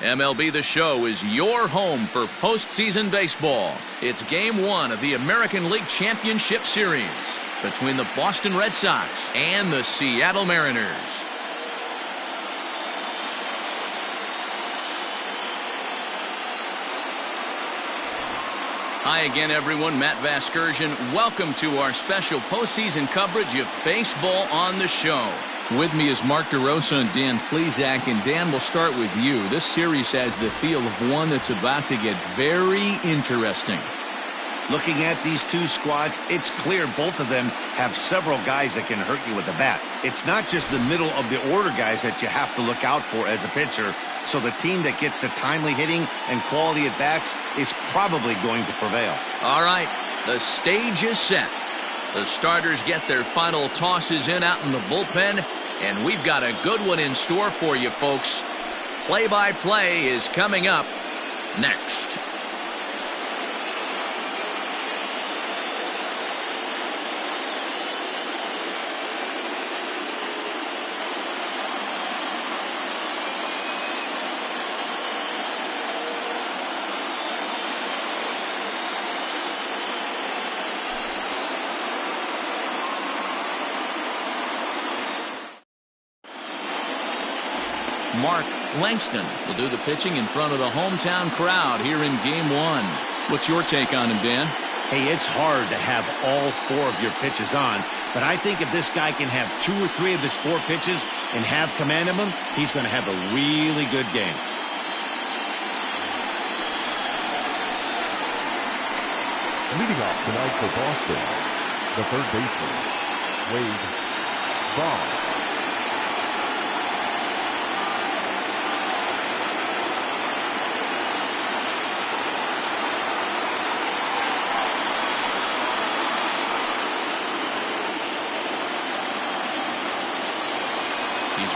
MLB The Show is your home for postseason baseball. It's Game 1 of the American League Championship Series between the Boston Red Sox and the Seattle Mariners. Hi again, everyone. Matt Vasgersian. Welcome to our special postseason coverage of Baseball on the Show. With me is Mark DeRosa and Dan Plesac. And Dan, we'll start with you. This series has the feel of one that's about to get very interesting. Looking at these two squads, it's clear both of them have several guys that can hurt you with a bat. It's not just the middle of the order guys that you have to look out for as a pitcher. So the team that gets the timely hitting and quality at bats is probably going to prevail. All right, the stage is set. The starters get their final tosses in out in the bullpen, and we've got a good one in store for you, folks. Play-by-play is coming up next. Mark Langston will do the pitching in front of the hometown crowd here in Game 1. What's your take on him, Dan? Hey, it's hard to have all four of your pitches on, but I think if this guy can have 2 or 3 of his 4 pitches and have command of them, he's going to have a really good game. Leading off tonight for Boston, the third baseman, Wade Boggs.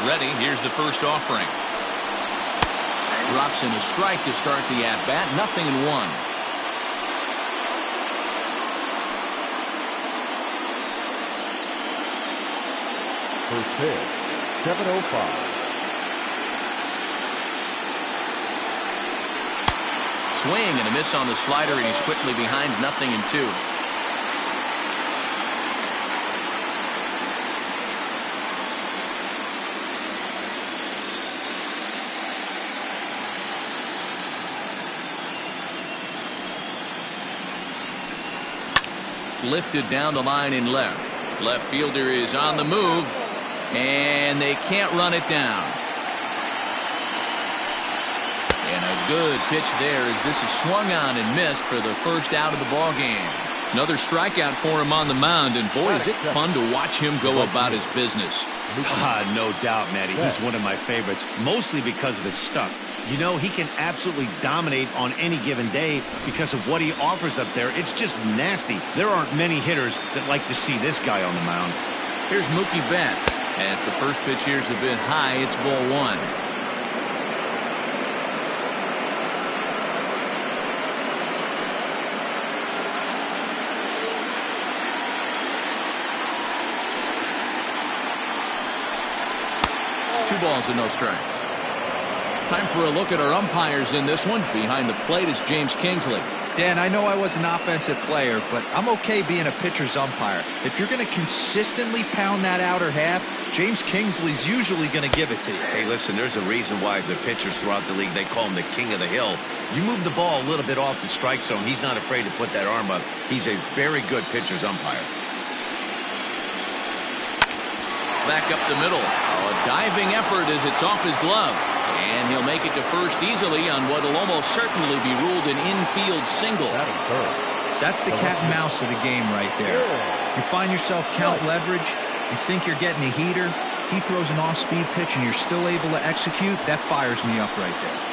Ready. Here's the first offering. Drops in a strike to start the at-bat. 0-1. First pitch, 7:05. Swing and a miss on the slider, and he's quickly behind 0-2. Lifted down the line in left. Left fielder is on the move, and they can't run it down. And a good pitch there as this is swung on and missed for the first out of the ball game. Another strikeout for him on the mound, and boy, is it fun to watch him go about his business. No doubt, Matty. He's one of my favorites, mostly because of his stuff. You know, he can absolutely dominate on any given day because of what he offers up there. It's just nasty. There aren't many hitters that like to see this guy on the mound. Here's Mookie Betts. As the first pitch here is a bit high, it's ball 1. Two balls and no strikes. Time for a look at our umpires in this one. Behind the plate is James Kingsley. Dan, I know I was an offensive player, but I'm okay being a pitcher's umpire. If you're going to consistently pound that outer half, James Kingsley's usually going to give it to you. Hey, listen, there's a reason why the pitchers throughout the league, they call him the king of the hill. You move the ball a little bit off the strike zone, he's not afraid to put that arm up. He's a very good pitcher's umpire. Back up the middle. A diving effort as it's off his glove. And he'll make it to first easily on what will almost certainly be ruled an infield single. That's the cat and mouse of the game right there. You find yourself count leverage, you think you're getting a heater, he throws an off-speed pitch and you're still able to execute. That fires me up right there.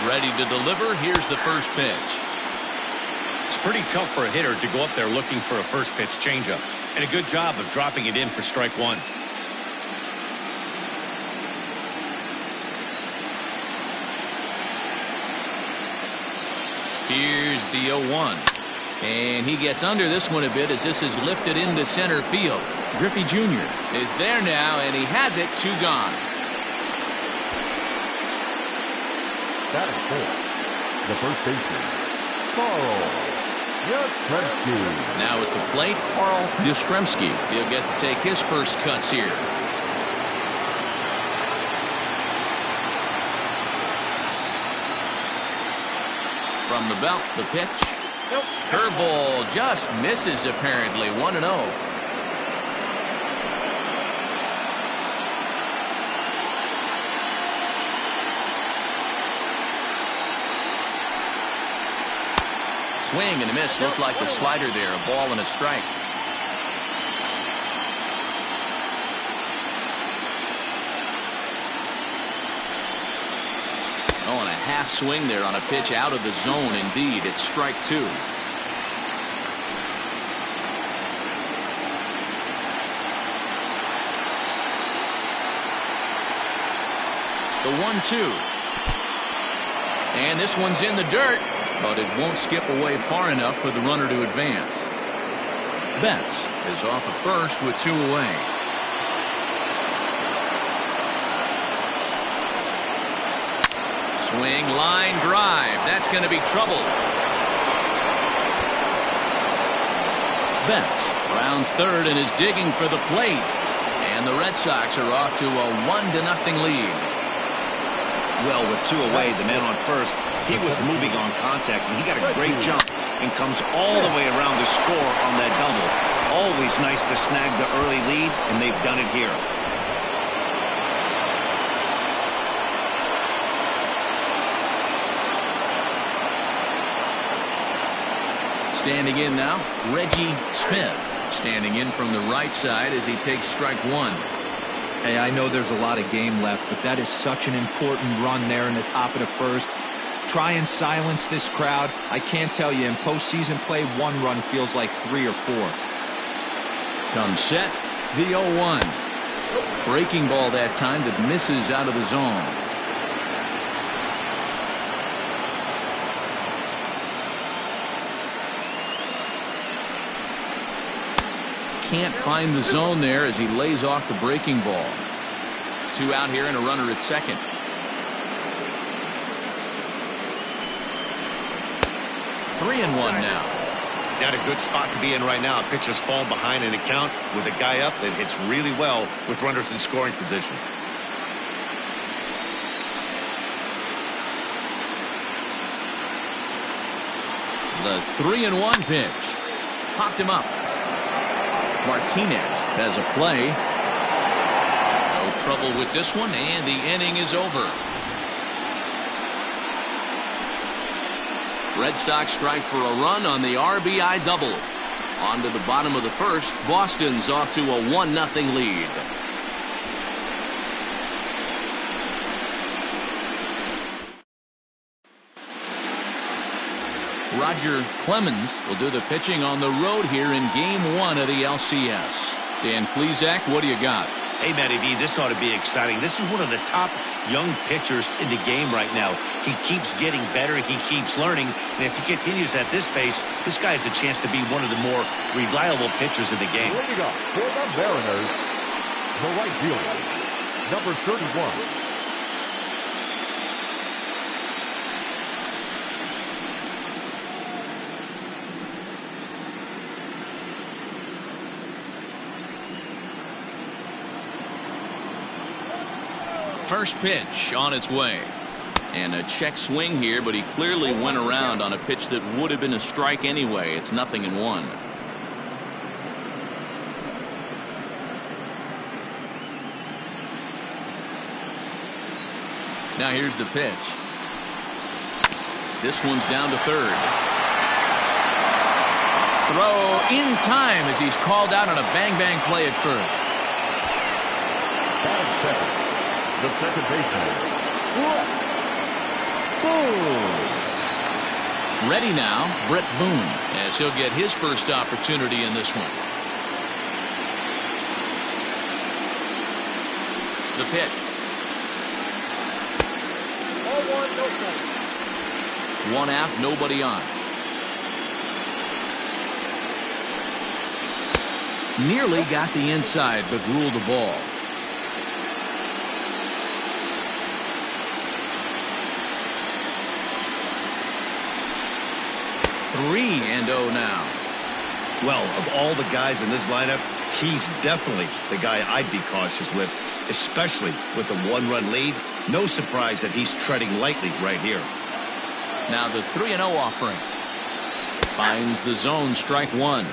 Ready to deliver. Here's the first pitch. Pretty tough for a hitter to go up there looking for a first pitch changeup. And a good job of dropping it in for strike one. Here's the 0-1. And he gets under this one a bit as this is lifted into center field. Griffey Jr. is there now, and he has it. 2 gone. Batting fourth, the first baseman, Carl Yastrzemski. Now at the plate, Carl Yastrzemski. He'll get to take his first cuts here. From the belt, the pitch. Curveball just misses apparently. 1-0. Swing and a miss. Looked like the slider there. A ball and a strike. Oh, and a half swing there on a pitch out of the zone. Indeed, it's strike 2. The 1-2. And this one's in the dirt, but it won't skip away far enough for the runner to advance. Betts is off at first with 2 away. Swing, line drive. That's going to be trouble. Betts rounds third and is digging for the plate. And the Red Sox are off to a 1-0 lead. Well, with 2 away, the man on first, he was moving on contact, and he got a great jump and comes all the way around to score on that double. Always nice to snag the early lead, and they've done it here. Standing in now, Reggie Smith. Standing in from the right side as he takes strike 1. Hey, I know there's a lot of game left, but that is such an important run there in the top of the first. Try and silence this crowd. I can't tell you, in postseason play, 1 run feels like 3 or 4. Comes set, the 0-1. Breaking ball that time that misses out of the zone. Can't find the zone there as he lays off the breaking ball. 2 out here and a runner at second. Three and one now. Not a good spot to be in right now. Pitcher's falling behind in the count with a guy up that hits really well with runners in scoring position. The 3-1 pitch. Popped him up. Martinez has a play. No trouble with this one, and the inning is over. Red Sox strike for a run on the RBI double. On to the bottom of the first. Boston's off to a 1-0 lead. Roger Clemens will do the pitching on the road here in Game 1 of the LCS. Dan Plesac, what do you got? Hey, Matty V, this ought to be exciting. This is one of the top young pitchers in the game right now. He keeps getting better. He keeps learning. And if he continues at this pace, this guy has a chance to be one of the more reliable pitchers in the game. Leading up for the Mariners, the right fielder, number 31. First pitch on its way. And a check swing here, but he clearly went around on a pitch that would have been a strike anyway. It's 0-1. Now here's the pitch. This one's down to third. Throw in time as he's called out on a bang-bang play at first. The second baseman. Boom. Ready now, Brett Boone, as he'll get his first opportunity in this one. The pitch. 0-1, no strike. One out, nobody on. Nearly got the inside, but ruled the ball. Three and 0 now. Well, of all the guys in this lineup, he's definitely the guy I'd be cautious with, especially with the one-run lead. No surprise that he's treading lightly right here. Now the 3-0 offering. Finds the zone, strike one.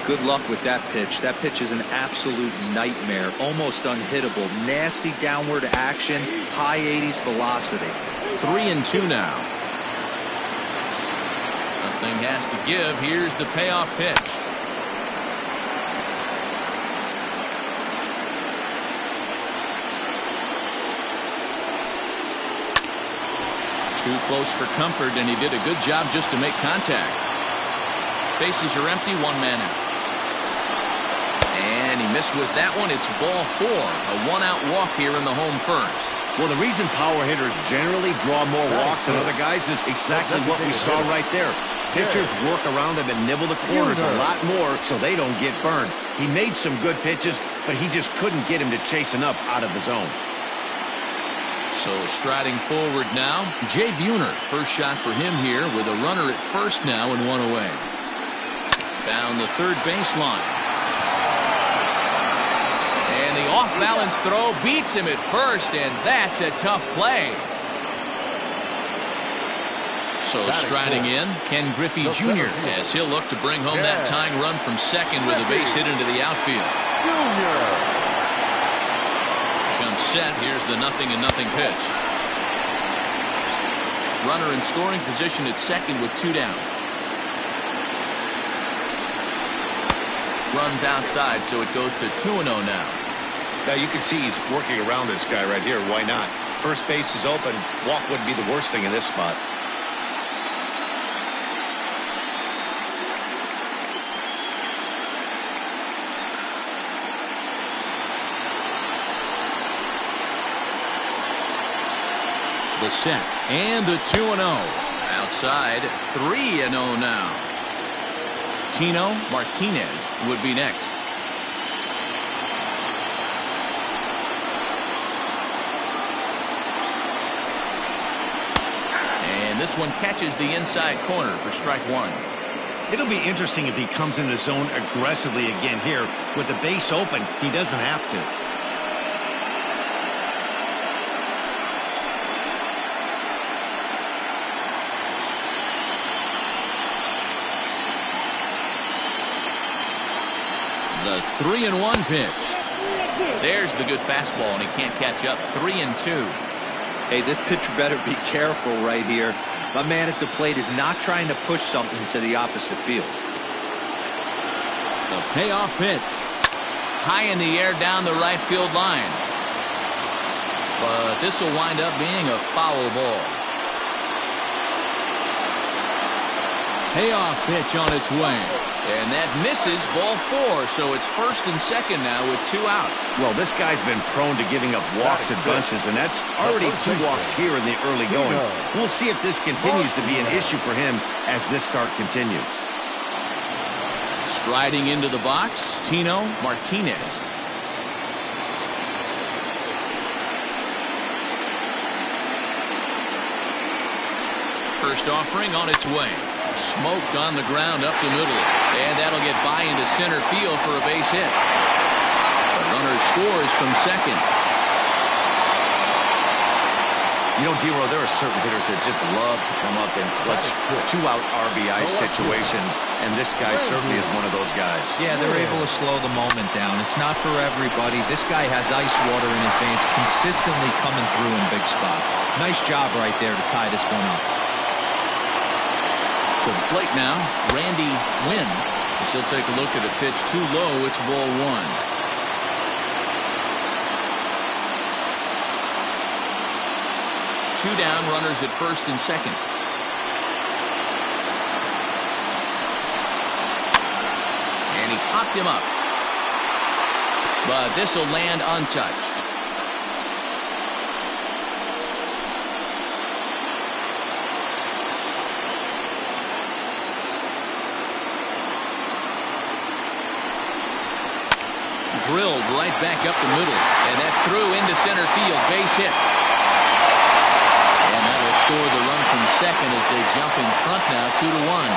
Good luck with that pitch. That pitch is an absolute nightmare. Almost unhittable. Nasty downward action. High 80s velocity. 3-2 now. Something has to give. Here's the payoff pitch. Too close for comfort, and he did a good job just to make contact. Bases are empty, one man out. And he missed with that one. It's ball four. A one-out walk here in the home first. Well, the reason power hitters generally draw more walks than other guys is exactly what we saw right there. Pitchers work around them and nibble the corners a lot more so they don't get burned. He made some good pitches, but he just couldn't get him to chase enough out of the zone. So striding forward now, Jay Buhner. First shot for him here with a runner at first now and one away. Down the third baseline. And the off-balance throw beats him at first, and that's a tough play. So striding in, Ken Griffey Jr. as he'll look to bring home that tying run from second with a base hit into the outfield. Comes set. Here's the 0-0 pitch. Runner in scoring position at second with two down. Runs outside, so it goes to 2-0 now. Now you can see he's working around this guy right here. Why not? First base is open. Walk wouldn't be the worst thing in this spot. The set and the 2-0. Outside, 3-0 now. Tino Martinez would be next. And this one catches the inside corner for strike one. It'll be interesting if he comes in the zone aggressively again here. With the base open, he doesn't have to. The 3-1 pitch. There's the good fastball, and he can't catch up. 3-2. Hey, this pitcher better be careful right here. My man at the plate is not trying to push something to the opposite field. The payoff pitch. High in the air down the right field line. But this will wind up being a foul ball. Payoff pitch on its way. And that misses, ball four, so it's first and second now with two out. Well, this guy's been prone to giving up walks in bunches, and that's already two walks here in the early going. We'll see if this continues to be an issue for him as this start continues. Striding into the box, Tino Martinez. First offering on its way. Smoked on the ground up the middle. And that'll get by into center field for a base hit. The runner scores from second. You know, D-Row, there are certain hitters that just love to come up in clutch two-out RBI situations, and this guy certainly is one of those guys. Yeah, they're able to slow the moment down. It's not for everybody. This guy has ice water in his veins, consistently coming through in big spots. Nice job right there to tie this one up. To the plate now, Randy Wynn. As he'll take a look at a pitch too low. It's ball one. Two down, runners at first and second. popped him up. But this will land untouched. Drilled right back up the middle, and that's through into center field. Base hit. And that will score the run from second as they jump in front now, 2-1.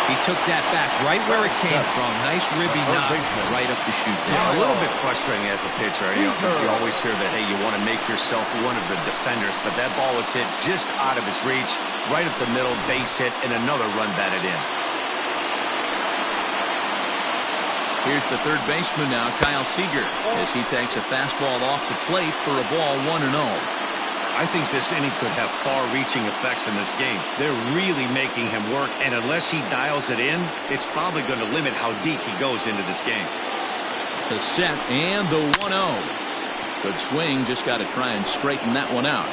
He took that back right where it came from. Nice ribby knock right up the chute there. Yeah, a little bit frustrating as a pitcher. You always hear that, hey, you want to make yourself one of the defenders, but that ball was hit just out of his reach, right up the middle, base hit, and another run batted in. Here's the third baseman now, Kyle Seager, as he takes a fastball off the plate for a ball 1-0. I think this inning could have far-reaching effects in this game. They're really making him work, and unless he dials it in, it's probably going to limit how deep he goes into this game. The set and the 1-0. Good swing, just got to try and straighten that one out.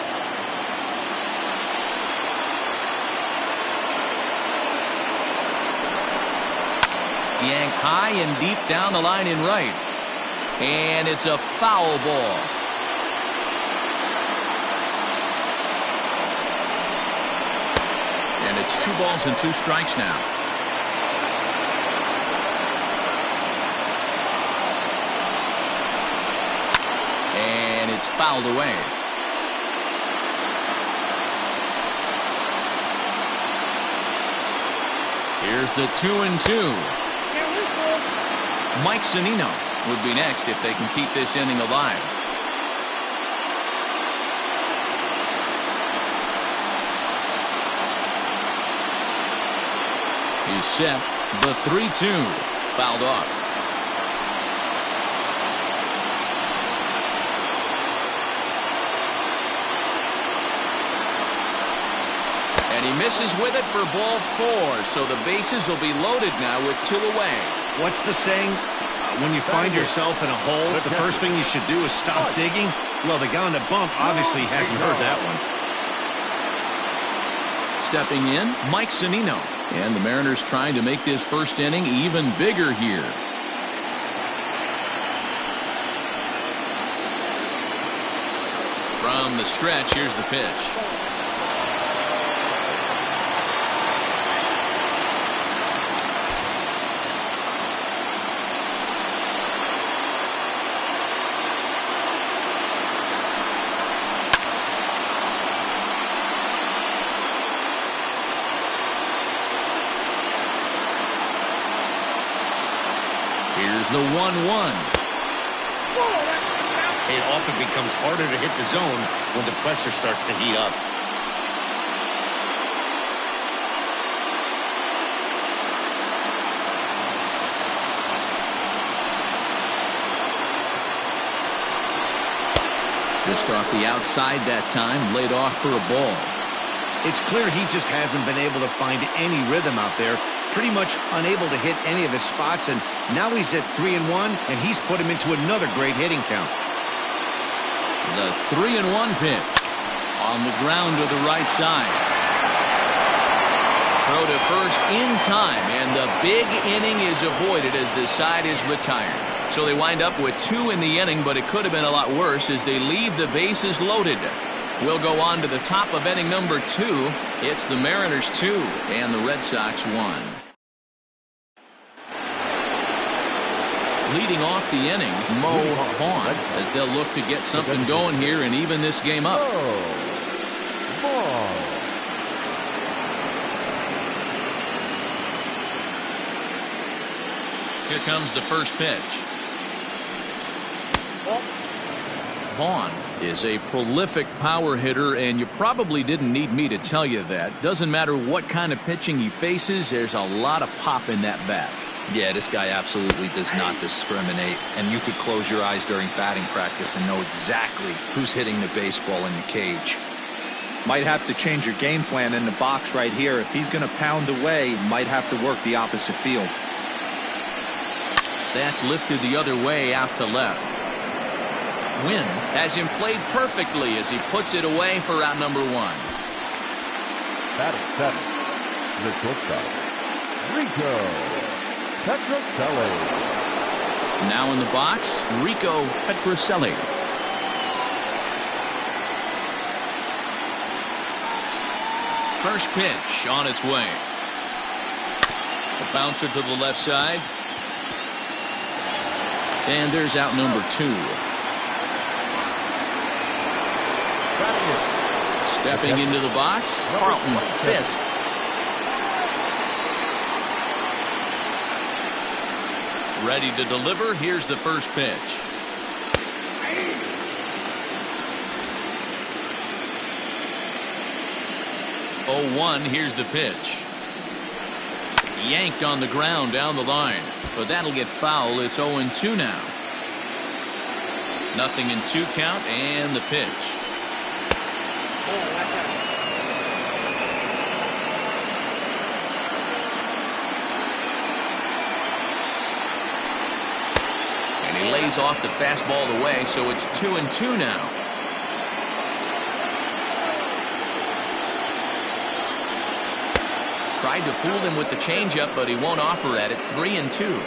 Yanked high and deep down the line in right. And it's a foul ball. And it's 2 balls and 2 strikes now. And it's fouled away. Here's the 2-2. Mike Zunino would be next if they can keep this inning alive. He's set. The 3-2 fouled off. And he misses with it for ball 4. So the bases will be loaded now with 2 away. What's the saying? When you find yourself in a hole, the first thing you should do is stop digging. Well, the guy on the bump obviously hasn't heard that one. Stepping in, Mike Zunino. And the Mariners trying to make this first inning even bigger here. From the stretch, here's the pitch. Here's the 1-1. It often becomes harder to hit the zone when the pressure starts to heat up. Just off the outside that time, laid off for a ball. It's clear he just hasn't been able to find any rhythm out there. Pretty much unable to hit any of his spots, and now he's at 3-1, and he's put him into another great hitting count. The 3-1 pitch on the ground to the right side. Throw to first in time, and the big inning is avoided as the side is retired. So they wind up with 2 in the inning, but it could have been a lot worse as they leave the bases loaded. We'll go on to the top of inning number 2. It's the Mariners 2 and the Red Sox 1. Leading off the inning, Mo Vaughn, as they'll look to get something going here and even this game up. Here comes the first pitch. Vaughn is a prolific power hitter, and you probably didn't need me to tell you that. Doesn't matter what kind of pitching he faces, there's a lot of pop in that bat. Yeah, this guy absolutely does not discriminate, and you could close your eyes during batting practice and know exactly who's hitting the baseball in the cage. Might have to change your game plan in the box right here. If he's going to pound away, might have to work the opposite field. That's lifted the other way out to left. Wynn has him played perfectly as he puts it away for out number 1. Batting 7, the shortstop, Rico. Petrocelli. Now in the box, Rico Petrocelli. First pitch on its way. A bouncer to the left side. And there's out number 2. Stepping into the box, Carlton Fisk. Ready to deliver. Here's the first pitch. Oh, 1. Here's the pitch. Yanked on the ground down the line, but that'll get foul. It's 0-2 now. Nothing in 2 count, and the pitch. And he lays off the fastball away, so it's 2-2 now. Tried to fool him with the changeup, but he won't offer at it. 3-2.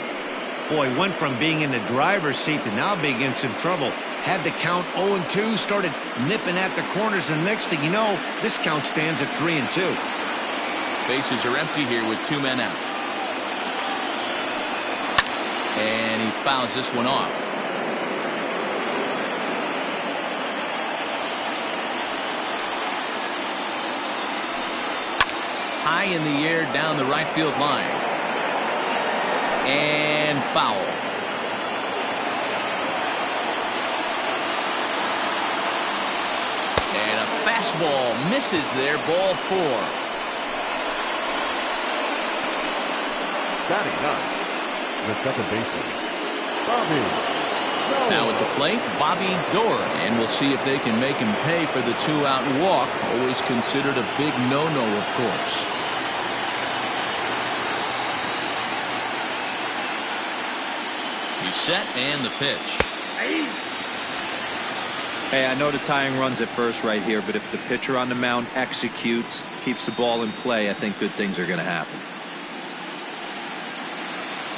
Boy, went from being in the driver's seat to now being in some trouble. Had the count 0-2, started nipping at the corners, and next thing you know, this count stands at 3-2. Bases are empty here with 2 men out. And he fouls this one off. High in the air down the right field line. And foul. And a fastball misses there. Ball 4. Batting 9, the second baseman, Bobby. Now at the plate, Bobby Doerr. And we'll see if they can make him pay for the 2-out walk. Always considered a big no-no, of course. He's set, and the pitch. Hey, I know the tying run's at first right here, but if the pitcher on the mound executes, keeps the ball in play, I think good things are going to happen.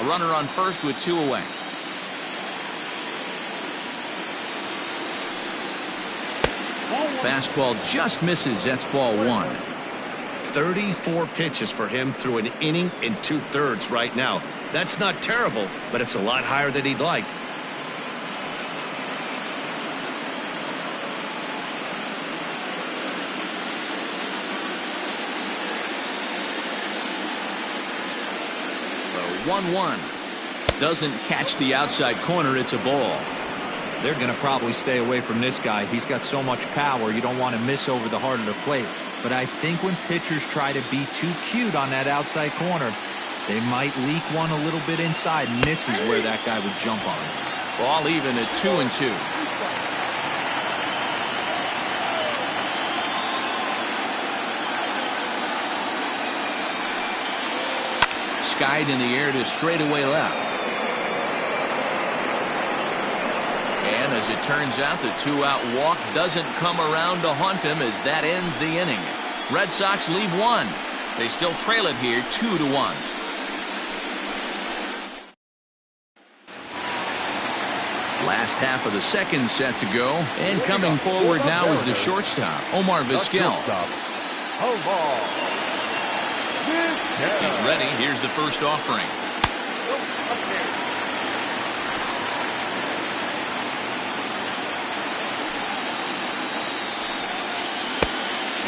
A runner on first with 2 away. Fastball just misses. That's ball 1. 34 pitches for him through an inning and 2/3 right now. That's not terrible, but it's a lot higher than he'd like. The 1-1 doesn't catch the outside corner. It's a ball. They're going to probably stay away from this guy. He's got so much power, you don't want to miss over the heart of the plate. But I think when pitchers try to be too cute on that outside corner, they might leak one a little bit inside, and this is where that guy would jump on it. Ball even at 2-2. Skied in the air to straightaway left. And as it turns out, the 2-out walk doesn't come around to haunt him as that ends the inning. Red Sox leave 1. They still trail it here 2-1. Last half of the second set to go. And coming forward now is the shortstop, Omar Vizquel. He's ready. Here's the first offering.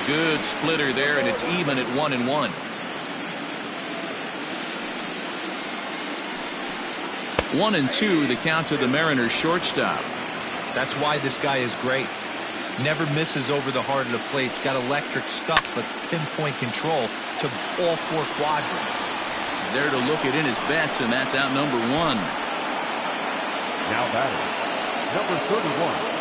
Good splitter there, and it's even at 1-1. One and 2, the count to the Mariners shortstop. That's why this guy is great. Never misses over the heart of the plate. He's got electric stuff, but pinpoint control to all 4 quadrants. There to look it in his bets, and that's out number 1. Now batting, number 31.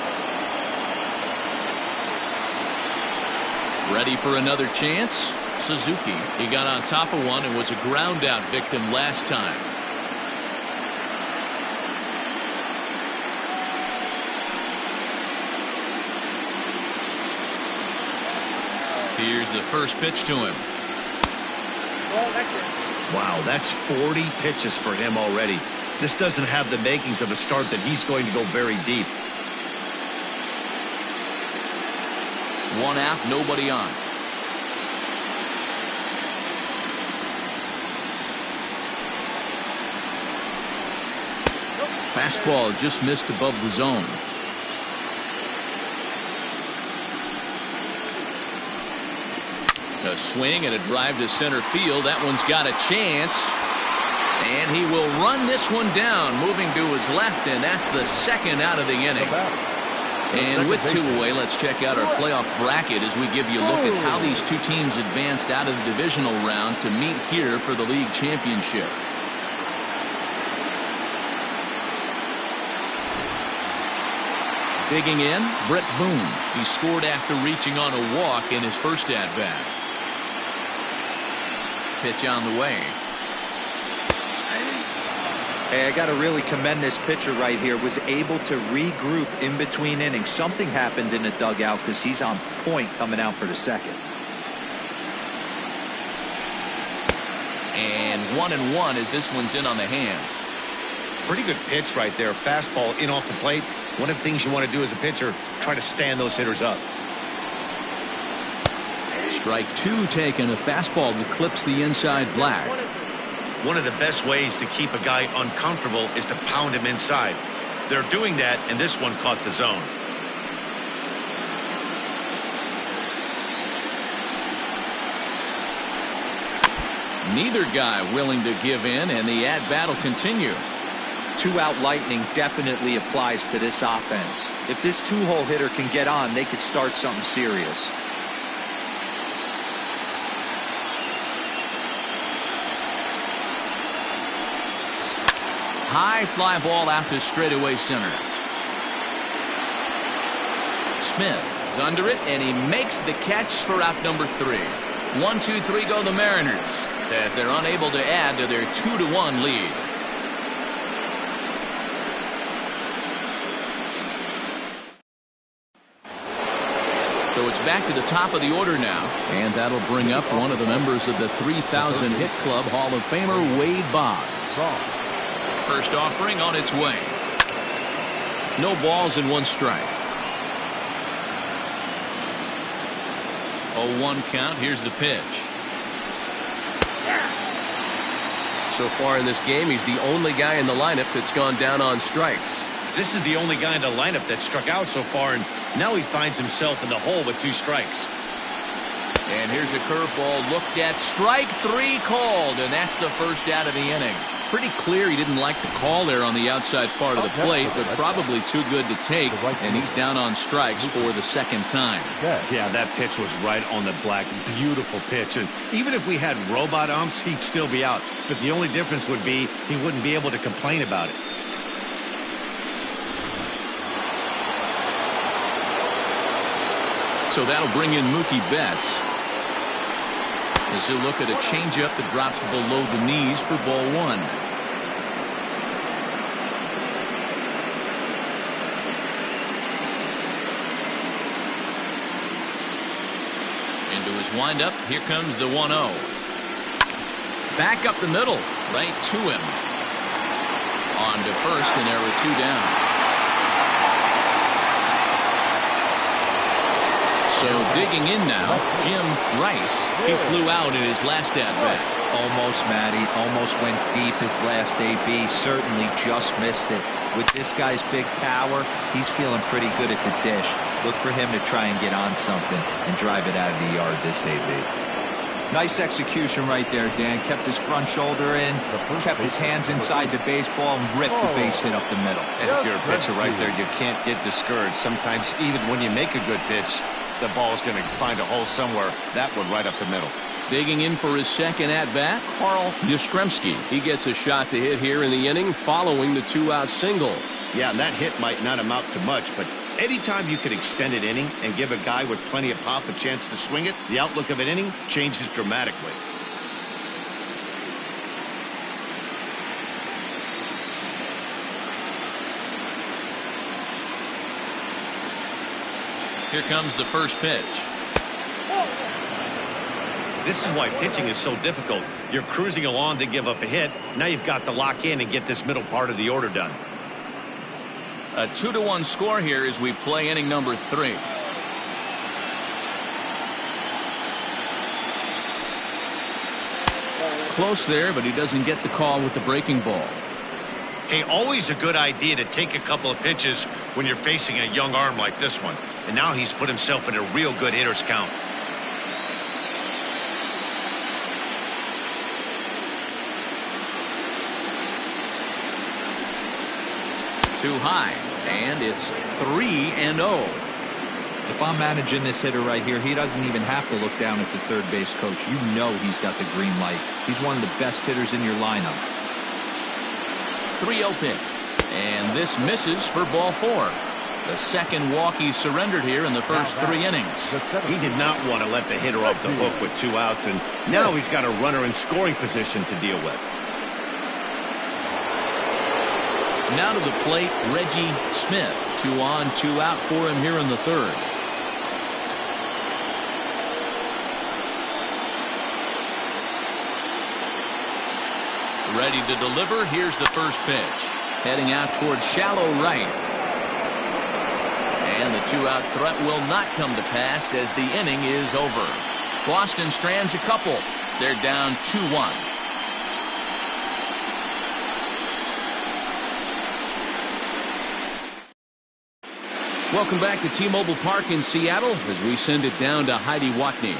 Ready for another chance? Suzuki. He got on top of one and was a ground out victim last time. Here's the first pitch to him. Wow, that's 40 pitches for him already. This doesn't have the makings of a start that he's going to go very deep. One out, nobody on. Fastball just missed above the zone. A swing and a drive to center field. That one's got a chance. And he will run this one down, moving to his left, and that's the second out of the inning. And with two away, let's check out our playoff bracket as we give you a look at how these two teams advanced out of the divisional round to meet here for the league championship. Digging in, Brett Boone. He scored after reaching on a walk in his first at-bat. Pitch on the way. Hey, I got to really commend this pitcher right here. Was able to regroup in between innings. Something happened in the dugout because he's on point coming out for the second. And 1-1 as this one's in on the hands. Pretty good pitch right there. Fastball in off the plate. One of the things you want to do as a pitcher, try to stand those hitters up. Strike two taken. A fastball that clips the inside black. One of the best ways to keep a guy uncomfortable is to pound him inside. They're doing that, and this one caught the zone. Neither guy willing to give in, and the at-bat will continue. Two-out lightning definitely applies to this offense. If this two-hole hitter can get on, they could start something serious. High fly ball out to straightaway center. Smith is under it, and he makes the catch for out number 3. 1-2-3 go the Mariners as they're unable to add to their 2-1 lead. So it's back to the top of the order now, and that'll bring up one of the members of the 3,000 hit club, Hall of Famer Wade Boggs. First offering on its way. No balls and 1 strike. 0-1 count. Here's the pitch. So far in this game, he's the only guy in the lineup that's gone down on strikes. This is the only guy in the lineup that struck out so far, and now he finds himself in the hole with 2 strikes. And here's a curveball looked at. Strike 3 called, and that's the first out of the inning. Pretty clear he didn't like the call there on the outside part of the plate, but probably too good to take, and he's down on strikes for the second time. Yeah, that pitch was right on the black. Beautiful pitch. And even if we had robot umps, he'd still be out. But the only difference would be he wouldn't be able to complain about it. So that'll bring in Mookie Betts as he'll look at a changeup that drops below the knees for ball 1. Into his windup. Here comes the 1-0. Back up the middle, right to him. On to first, and there were 2 down. So digging in now, Jim Rice. He flew out in his last at-bat. Almost, Matty. Almost went deep his last AB. Certainly just missed it. With this guy's big power, he's feeling pretty good at the dish. Look for him to try and get on something and drive it out of the yard this AB. Nice execution right there, Dan. Kept his front shoulder in, kept his hands inside the baseball, and ripped the base hit up the middle. And if you're a pitcher right there, you can't get discouraged. Sometimes even when you make a good pitch, the ball is going to find a hole somewhere. That one right up the middle. Digging in for his second at-bat, Carl Yastrzemski. He gets a shot to hit here in the inning following the 2-out single. Yeah, and that hit might not amount to much, but anytime you can extend an inning and give a guy with plenty of pop a chance to swing it, the outlook of an inning changes dramatically. Here comes the first pitch. This is why pitching is so difficult. You're cruising along to give up a hit. Now you've got to lock in and get this middle part of the order done. A 2-1 score here as we play inning number 3. Close there, but he doesn't get the call with the breaking ball. Hey, always a good idea to take a couple of pitches when you're facing a young arm like this one. And now he's put himself in a real good hitter's count. Too high, and it's 3-0. If I'm managing this hitter right here, he doesn't even have to look down at the third base coach. You know he's got the green light. He's one of the best hitters in your lineup. 3-0 pitch, and this misses for ball 4. The second walk he surrendered here in the first 3 innings. He did not want to let the hitter off the hook with 2 outs, and now he's got a runner in scoring position to deal with. Now to the plate, Reggie Smith. 2 on, 2 out for him here in the 3rd. Ready to deliver. Here's the first pitch. Heading out towards shallow right. And the 2-out threat will not come to pass as the inning is over. Boston strands a couple. They're down 2-1. Welcome back to T-Mobile Park in Seattle as we send it down to Heidi Watney.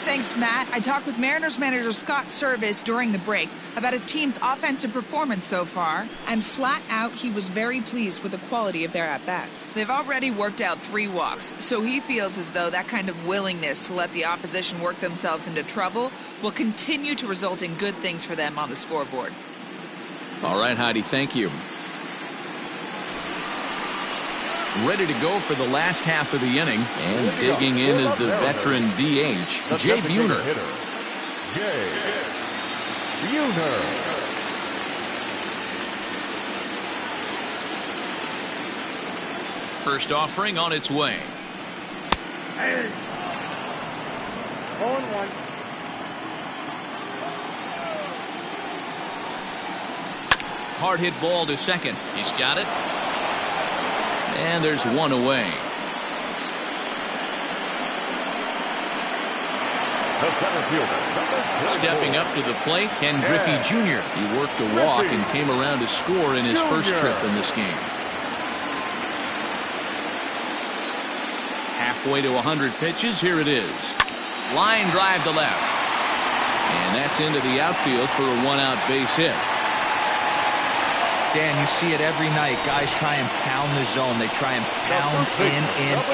Thanks, Matt. I talked with Mariners manager Scott Service during the break about his team's offensive performance so far, and flat out he was very pleased with the quality of their at-bats. They've already worked out 3 walks, so he feels as though that kind of willingness to let the opposition work themselves into trouble will continue to result in good things for them on the scoreboard. All right, Heidi, thank you. Ready to go for the last half of the inning, and digging in is the veteran DH, Jay Buhner. Jay Buhner. First offering on its way. 0-1. Hard hit ball to second. He's got it. And there's 1 away. Stepping up to the plate, Ken Griffey Jr. He worked a walk and came around to score in his first trip in this game. Halfway to 100 pitches, here it is. Line drive to left. And that's into the outfield for a 1-out base hit. Dan, you see it every night. Guys try and pound the zone. They try and pound in,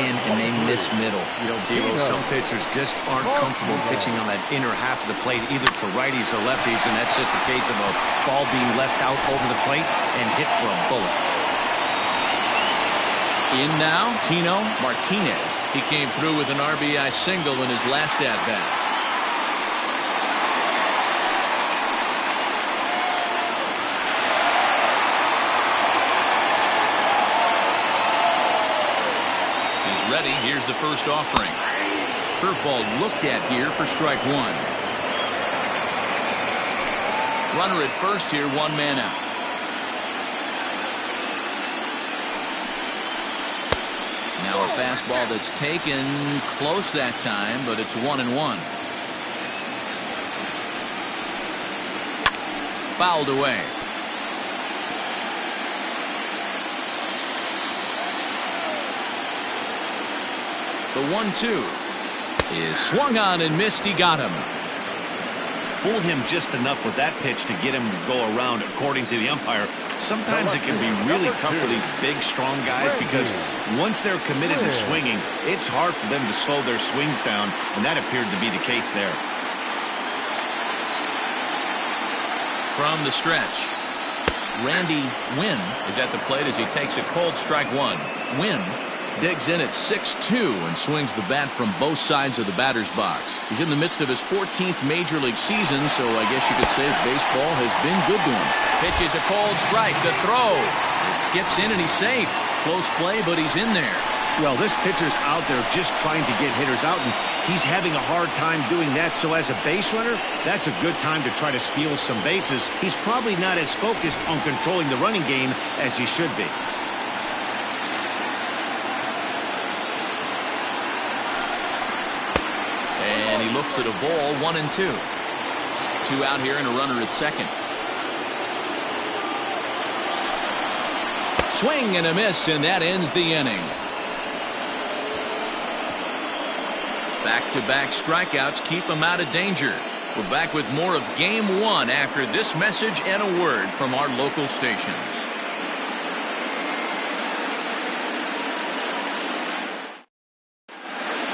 and they miss middle. You know, Devo, some pitchers just aren't comfortable pitching on that inner half of the plate, either to righties or lefties, and that's just a case of a ball being left out over the plate and hit for a bullet. In now, Tino Martinez. He came through with an RBI single in his last at-bat. Ready. Here's the first offering. Curveball looked at here for strike 1. Runner at first here, 1 man out. Now a fastball that's taken close that time, but it's 1-1. Fouled away. The 1-2 is swung on and missed. He got him. Fooled him just enough with that pitch to get him to go around, according to the umpire. Sometimes it can be really tough for these big, strong guys because once they're committed to swinging, it's hard for them to slow their swings down, and that appeared to be the case there. From the stretch, Randy Wynn is at the plate as he takes a cold strike 1. Wynn digs in at 6'2" and swings the bat from both sides of the batter's box. He's in the midst of his 14th major league season, so I guess you could say baseball has been good to him. Pitches a cold strike. The throw. It skips in and he's safe. Close play, but he's in there. Well, this pitcher's out there just trying to get hitters out, and he's having a hard time doing that. So as a base runner, that's a good time to try to steal some bases. He's probably not as focused on controlling the running game as he should be. And he looks at a ball, 1-2. 2 out here and a runner at second. Swing and a miss, and that ends the inning. Back-to-back strikeouts keep him out of danger. We're back with more of Game 1 after this message and a word from our local stations.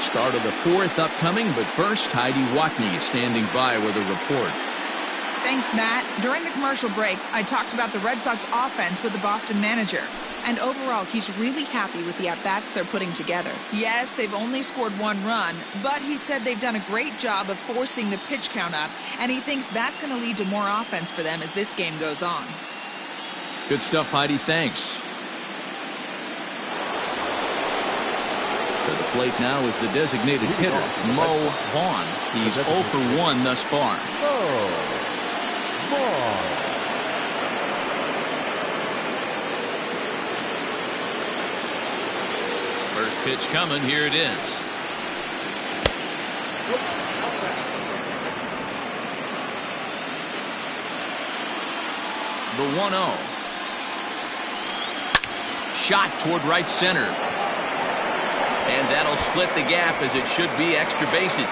Start of the 4th upcoming, but first, Heidi Watney is standing by with a report. Thanks, Matt. During the commercial break, I talked about the Red Sox offense with the Boston manager. And overall, he's really happy with the at-bats they're putting together. Yes, they've only scored 1 run, but he said they've done a great job of forcing the pitch count up, and he thinks that's going to lead to more offense for them as this game goes on. Good stuff, Heidi. Thanks. To the plate now is the designated hitter, Mo Vaughn. He's 0 for 1 thus far. First pitch coming. Here it is. The 1-0. Shot toward right center. And that'll split the gap as it should be extra bases.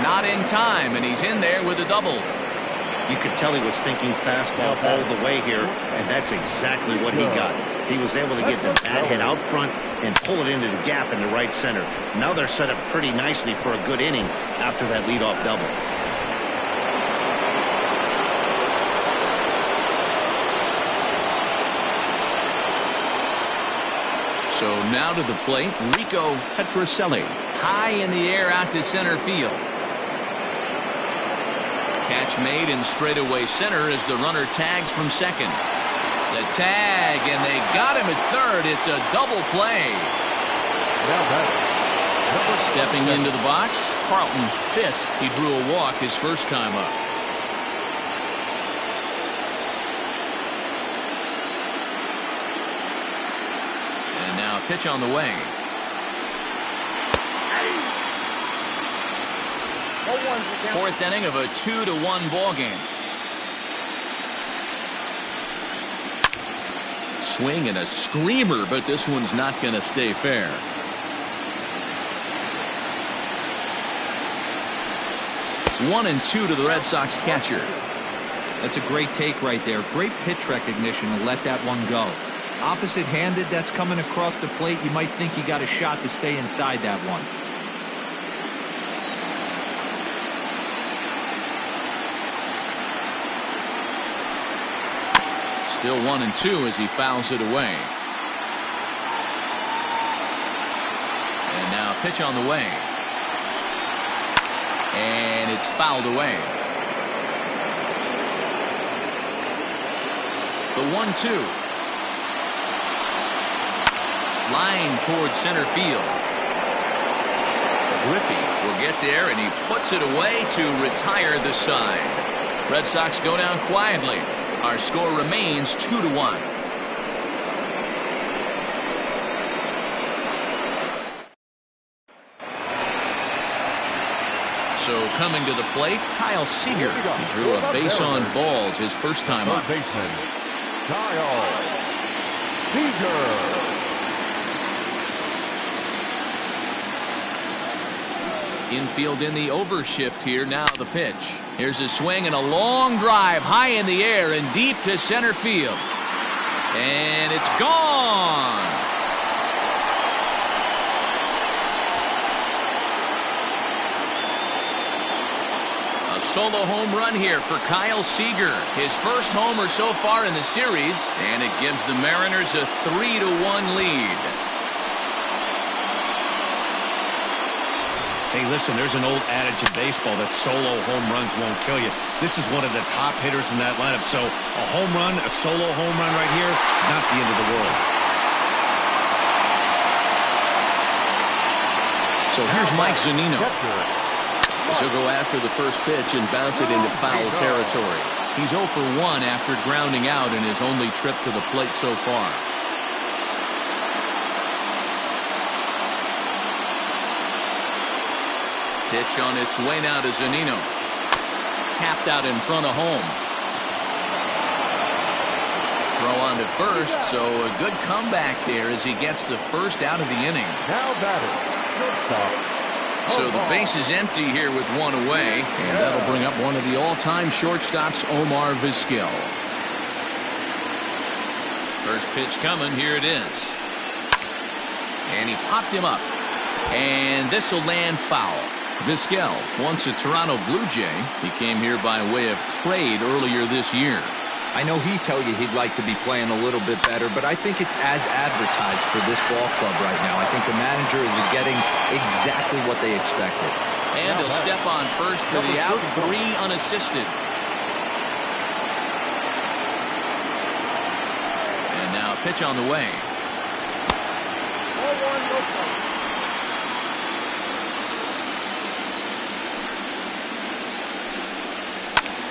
Not in time, and he's in there with a double. You could tell he was thinking fastball all the way here, and that's exactly what he got. He was able to get the bat hit out front and pull it into the gap in the right center. Now they're set up pretty nicely for a good inning after that leadoff double. So now to the plate, Rico Petrocelli. High in the air out to center field. Catch made in straightaway center as the runner tags from second. The tag, and they got him at third. It's a double play. Stepping into the box, Carlton Fisk. He drew a walk his first time up. And now a pitch on the way. Fourth inning of a 2-1 ball game. Swing and a screamer, but this one's not going to stay fair. One and two to the Red Sox catcher. That's a great take right there. Great pitch recognition to let that one go. Opposite-handed, that's coming across the plate. You might think you got a shot to stay inside that one. Still 1-2 as he fouls it away. And now a pitch on the way. And it's fouled away. The 1-2. Line towards center field. Griffey will get there, and he puts it away to retire the side. Red Sox go down quietly. Our score remains 2-1. So coming to the plate, Kyle Seager. He drew a base on balls his first time up. Kyle Seager. Infield in the overshift here. Now the pitch. Here's a swing and a long drive high in the air and deep to center field. And it's gone. A solo home run here for Kyle Seager. His first homer so far in the series, and it gives the Mariners a 3-1 lead. Hey, listen, there's an old adage in baseball that solo home runs won't kill you. This is one of the top hitters in that lineup. So a home run, a solo home run right here is not the end of the world. So here's Mike Zunino. He'll go after the first pitch and bounce it into foul territory. He's 0 for 1 after grounding out in his only trip to the plate so far. Pitch on its way now to Zunino. Tapped out in front of home. Throw on to first, so a good comeback there as he gets the first out of the inning. Now batter, shortstop. So the base is empty here with one away, and that'll bring up one of the all-time shortstops, Omar Vizquel. First pitch coming, here it is. And he popped him up. And this will land foul. Vizquel, once a Toronto Blue Jay, he came here by way of trade earlier this year. I know he'd tell you he'd like to be playing a little bit better, but I think it's as advertised for this ball club right now. I think the manager is getting exactly what they expected. And he'll step on first for the out, 3 unassisted. And now a pitch on the way.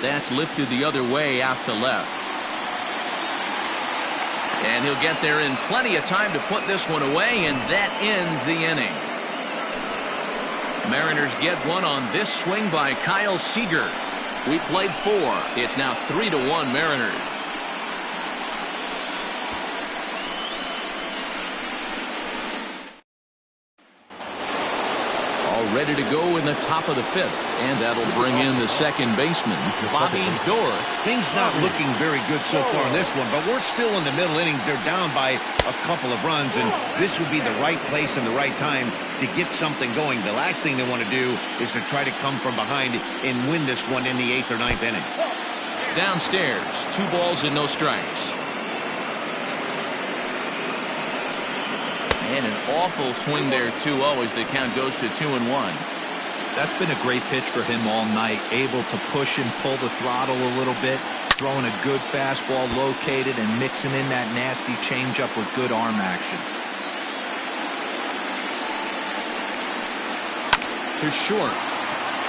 That's lifted the other way out to left. And he'll get there in plenty of time to put this one away, and that ends the inning. Mariners get one on this swing by Kyle Seager. We played 4. It's now 3-1 Mariners. Ready to go in the top of the 5th, and that'll bring in the second baseman, Bobby Doerr. Things not looking very good so far in this one, but we're still in the middle innings. They're down by a couple of runs, and this would be the right place and the right time to get something going. The last thing they want to do is to try to come from behind and win this one in the 8th or 9th inning. Downstairs, 2 balls and no strikes. And an awful swing there, 2-0, as the count goes to 2-1. That's been a great pitch for him all night. Able to push and pull the throttle a little bit. Throwing a good fastball located and mixing in that nasty changeup with good arm action. To short.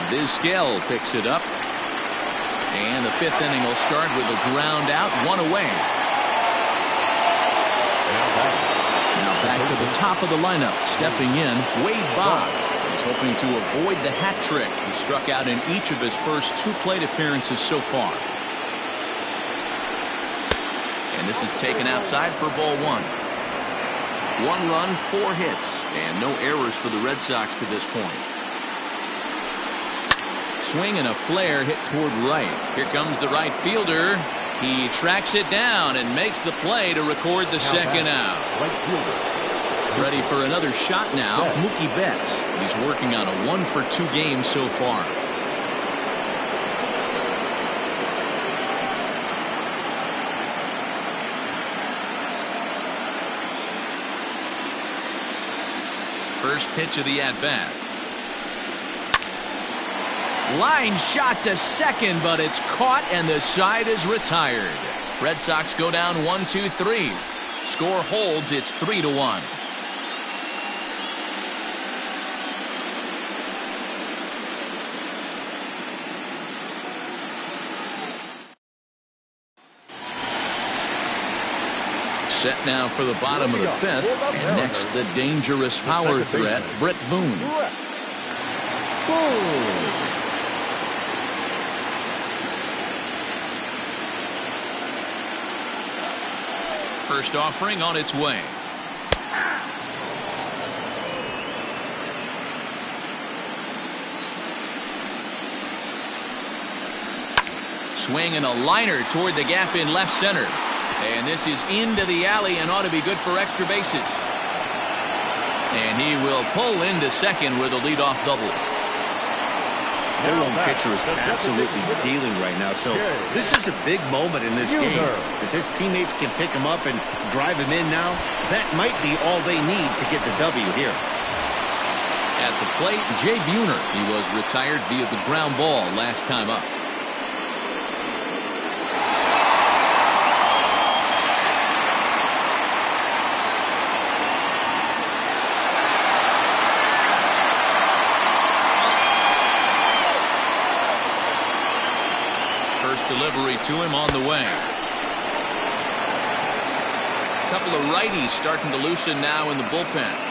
Vizquel picks it up. And the 5th inning will start with a ground out, 1 away. Now back to the top of the lineup. Stepping in, Wade Boggs. He's hoping to avoid the hat trick. He struck out in each of his first 2 plate appearances so far. And this is taken outside for ball 1. 1 run, 4 hits, and no errors for the Red Sox to this point. Swing and a flare hit toward right. Here comes the right fielder. He tracks it down and makes the play to record the second out. Ready for another shot now, Mookie Betts. He's working on a 1-for-2 game so far. First pitch of the at-bat. Line shot to second, but it's caught and the side is retired. Red Sox go down 1-2-3. Score holds, it's 3-1. Set now for the bottom of the 5th, and next the dangerous power threat, Brett Boone. First offering on its way. Swing and a liner toward the gap in left center. And this is into the alley and ought to be good for extra bases. And he will pull into second with a leadoff double. Their own pitcher is absolutely dealing right now, so this is a big moment in this game. If his teammates can pick him up and drive him in now, that might be all they need to get the W here. At the plate, Jay Buhner. He was retired via the ground ball last time up. to him on the way. A couple of righties starting to loosen now in the bullpen.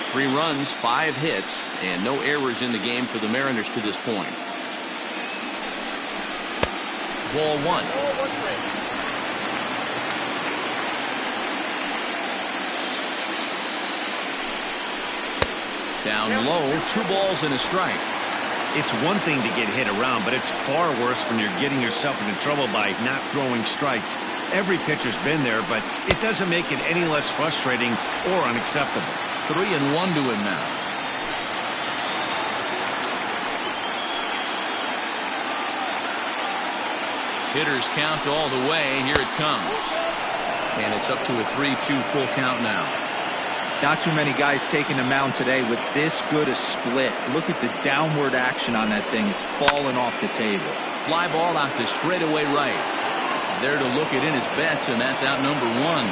Three runs, 5 hits, and no errors in the game for the Mariners to this point. Ball 1. Down low, 2 balls and a strike. It's one thing to get hit around, but it's far worse when you're getting yourself into trouble by not throwing strikes. Every pitcher's been there, but it doesn't make it any less frustrating or unacceptable. 3-1 to him now. Hitters count all the way. Here it comes. And it's up to a 3-2 full count now. Not too many guys taking the mound today with this good a split. Look at the downward action on that thing. It's falling off the table. Fly ball out to straightaway right. There to look it in his bets, and that's out number 1.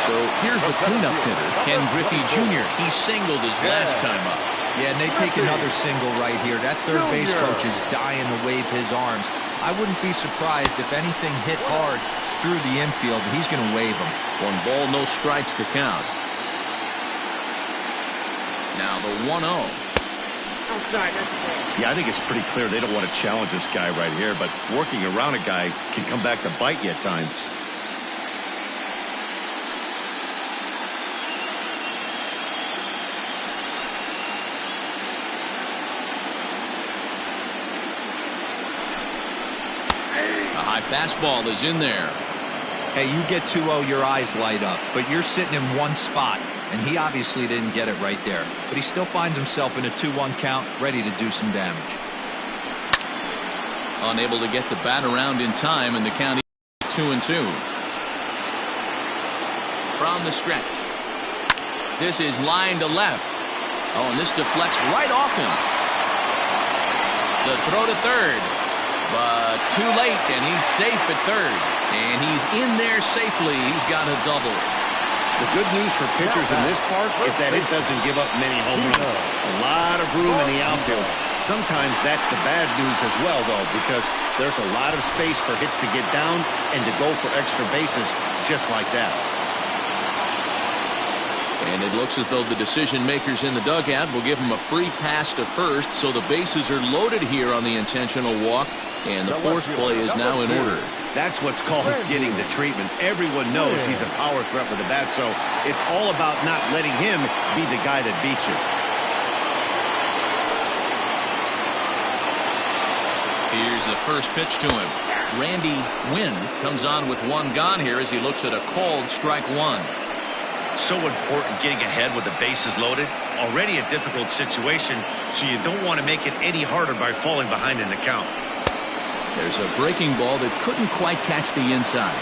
So here's the cleanup hitter, Ken Griffey Jr. He singled his last time up. Yeah, and they take another single right here. That third base coach is dying to wave his arms. I wouldn't be surprised if anything hit hard through the infield. He's going to wave them. 1 ball, no strikes to count. Now the 1-0. Yeah, I think it's pretty clear they don't want to challenge this guy right here, but working around a guy can come back to bite you at times. High fastball is in there. Hey, you get 2-0, your eyes light up, but you're sitting in one spot, and he obviously didn't get it right there. But he still finds himself in a 2-1 count, ready to do some damage. Unable to get the bat around in time, and the count 2-2. From the stretch. This is line to left. Oh, and this deflects right off him. The throw to third. But too late, and he's safe at third. And he's in there safely. He's got a double. The good news for pitchers in this park is that it doesn't give up many home runs. A lot of room in the outfield. Sometimes that's the bad news as well, though, because there's a lot of space for hits to get down and to go for extra bases just like that. And it looks as though the decision makers in the dugout will give him a free pass to first, so the bases are loaded here on the intentional walk, and the force play is now in order. That's what's called getting the treatment. Everyone knows he's a power threat with the bat, so it's all about not letting him be the guy that beats you. Here's the first pitch to him. Randy Wynn comes on with 1 gone here as he looks at a called strike 1. So important getting ahead with the bases loaded. Already a difficult situation, so you don't want to make it any harder by falling behind in the count. There's a breaking ball that couldn't quite catch the inside.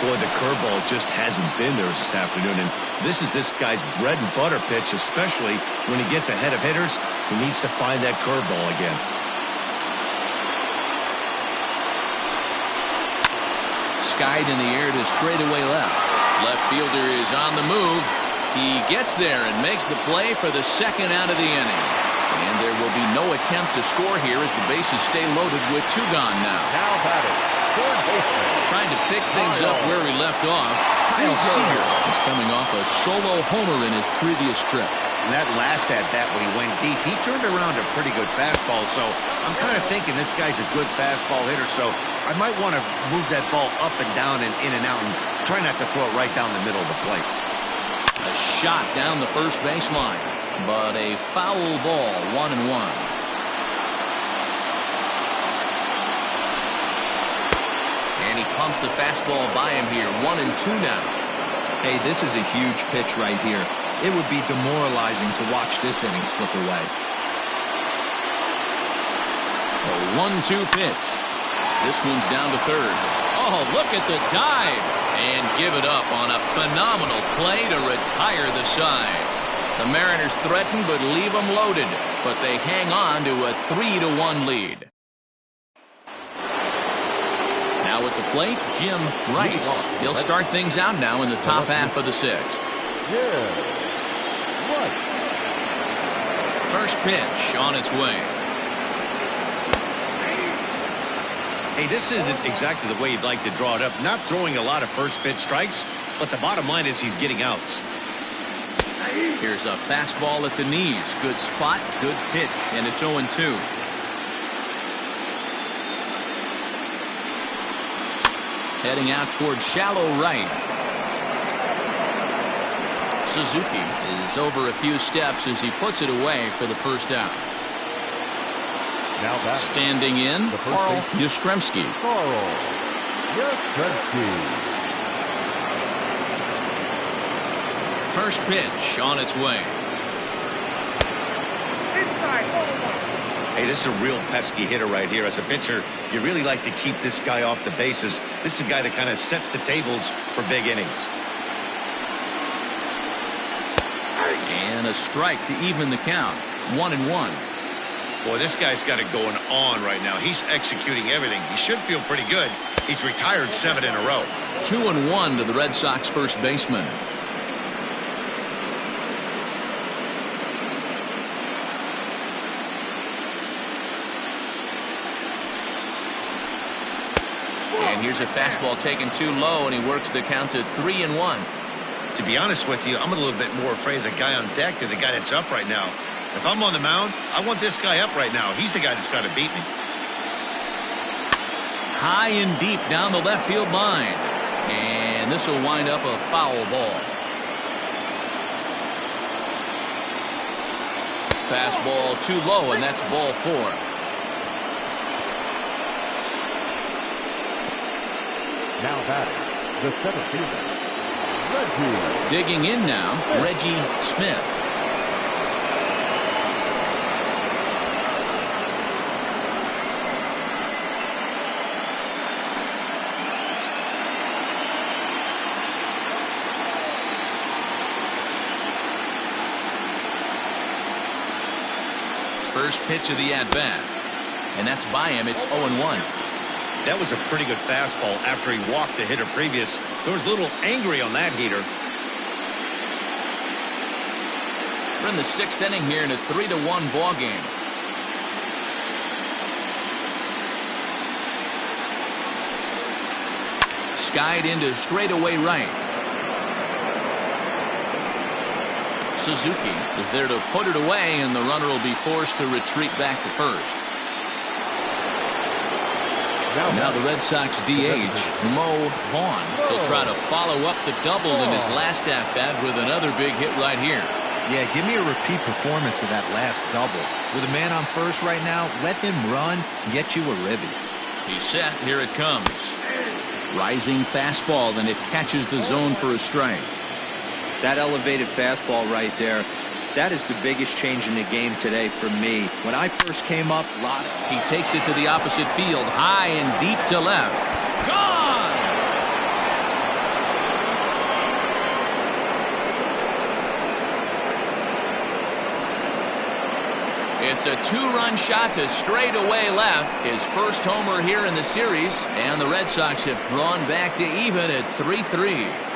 Boy, the curveball just hasn't been there this afternoon, and this is this guy's bread and butter pitch, especially when he gets ahead of hitters. He needs to find that curveball again. Skied in the air to straightaway left. Left fielder is on the move. He gets there and makes the play for the second out of the inning. And there will be no attempt to score here as the bases stay loaded with 2 gone now. Now batting, third baseman. Trying to pick things up where he left off. Kyle Seager is coming off a solo homer in his previous trip. And that last at-bat when he went deep, he turned around a pretty good fastball. So I'm kind of thinking this guy's a good fastball hitter. So I might want to move that ball up and down and in and out and try not to throw it right down the middle of the plate. A shot down the first baseline, but a foul ball, 1-1. And he pumps the fastball by him here, 1-2 now. Hey, this is a huge pitch right here. It would be demoralizing to watch this inning slip away. A 1-2 pitch. This one's down to third. Oh, look at the dive. And give it up on a phenomenal play to retire the side. The Mariners threaten but leave them loaded. But they hang on to a 3-1 lead. Now Now with the plate, Jim Rice. He'll start things out now in the top half of the sixth. First pitch on its way. Hey, this isn't exactly the way you'd like to draw it up. Not throwing a lot of first pitch strikes, but the bottom line is he's getting outs. Here's a fastball at the knees. Good spot, good pitch, and it's 0-2. Heading out towards shallow right. Suzuki is over a few steps as he puts it away for the first out. Now back. Standing in, Carl Yastrzemski. First pitch on its way. Hey, this is a real pesky hitter right here. As a pitcher, you really like to keep this guy off the bases. This is a guy that kind of sets the tables for big innings. And a strike to even the count. 1-1. Boy, this guy's got it going on right now. He's executing everything. He should feel pretty good. He's retired 7 in a row. 2-1 to the Red Sox first baseman. And here's a fastball taken too low, and he works the count to 3-1. To be honest with you, I'm a little bit more afraid of the guy on deck than the guy that's up right now. If I'm on the mound, I want this guy up right now. He's the guy that's got to beat me. High and deep down the left field line. And this will wind up a foul ball. Fastball too low, and that's ball 4. Now batting, the 7th fielder, Reggie. Digging in now, Reggie Smith. First pitch of the at-bat, and that's by him. It's 0-1. That was a pretty good fastball after he walked the hitter previous. There was a little angry on that heater. We're in the 6th inning here in a 3-1 ball game. Skied into straightaway right. Suzuki is there to put it away, and the runner will be forced to retreat back to first. Now the Red Sox DH, Mo Vaughn. He'll try to follow up the double in his last at-bat with another big hit right here. Yeah, give me a repeat performance of that last double. With a man on first right now, let him run and get you a ribby. He's set. Here it comes. Rising fastball, and it catches the zone for a strike. That elevated fastball right there, that is the biggest change in the game today for me. When I first came up, he takes it to the opposite field, high and deep to left. Gone! It's a 2-run shot to straightaway left. His first homer here in the series, and the Red Sox have drawn back to even at 3-3.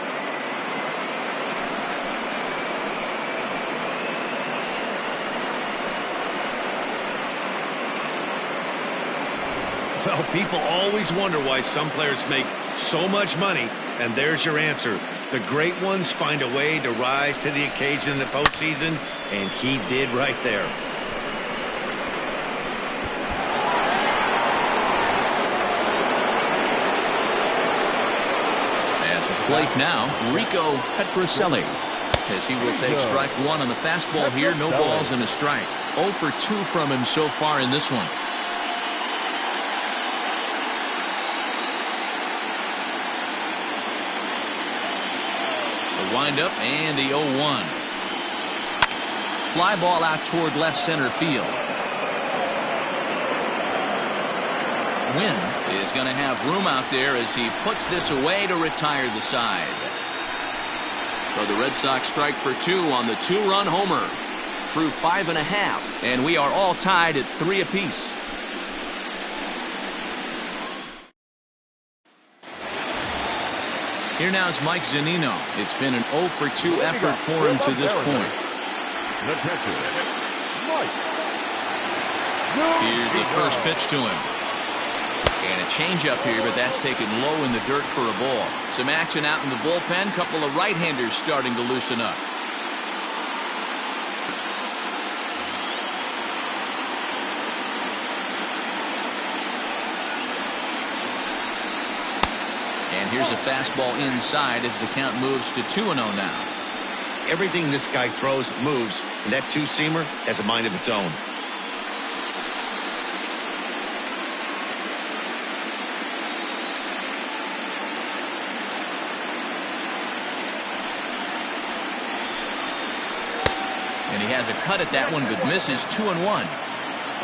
Well, people always wonder why some players make so much money, and there's your answer. The great ones find a way to rise to the occasion in the postseason, and he did right there. At the plate now, Rico Petrocelli, as he will take strike 1 on the fastball here. No balls and a strike. 0 for 2 from him so far in this one. Windup and the 0-1. Fly ball out toward left center field. Wynn is going to have room out there as he puts this away to retire the side. So the Red Sox strike for 2 on the 2-run homer through 5 1/2, and we are all tied at 3 apiece. Here now is Mike Zunino. It's been an 0 for 2 effort for him to this point. The catcher, Mike. Here's the first pitch to him. And a changeup here, but that's taken low in the dirt for a ball. Some action out in the bullpen. Couple of right-handers starting to loosen up. And here's a fastball inside as the count moves to 2-0 now. Everything this guy throws moves, and that two-seamer has a mind of its own. And he has a cut at that one, but misses 2-1.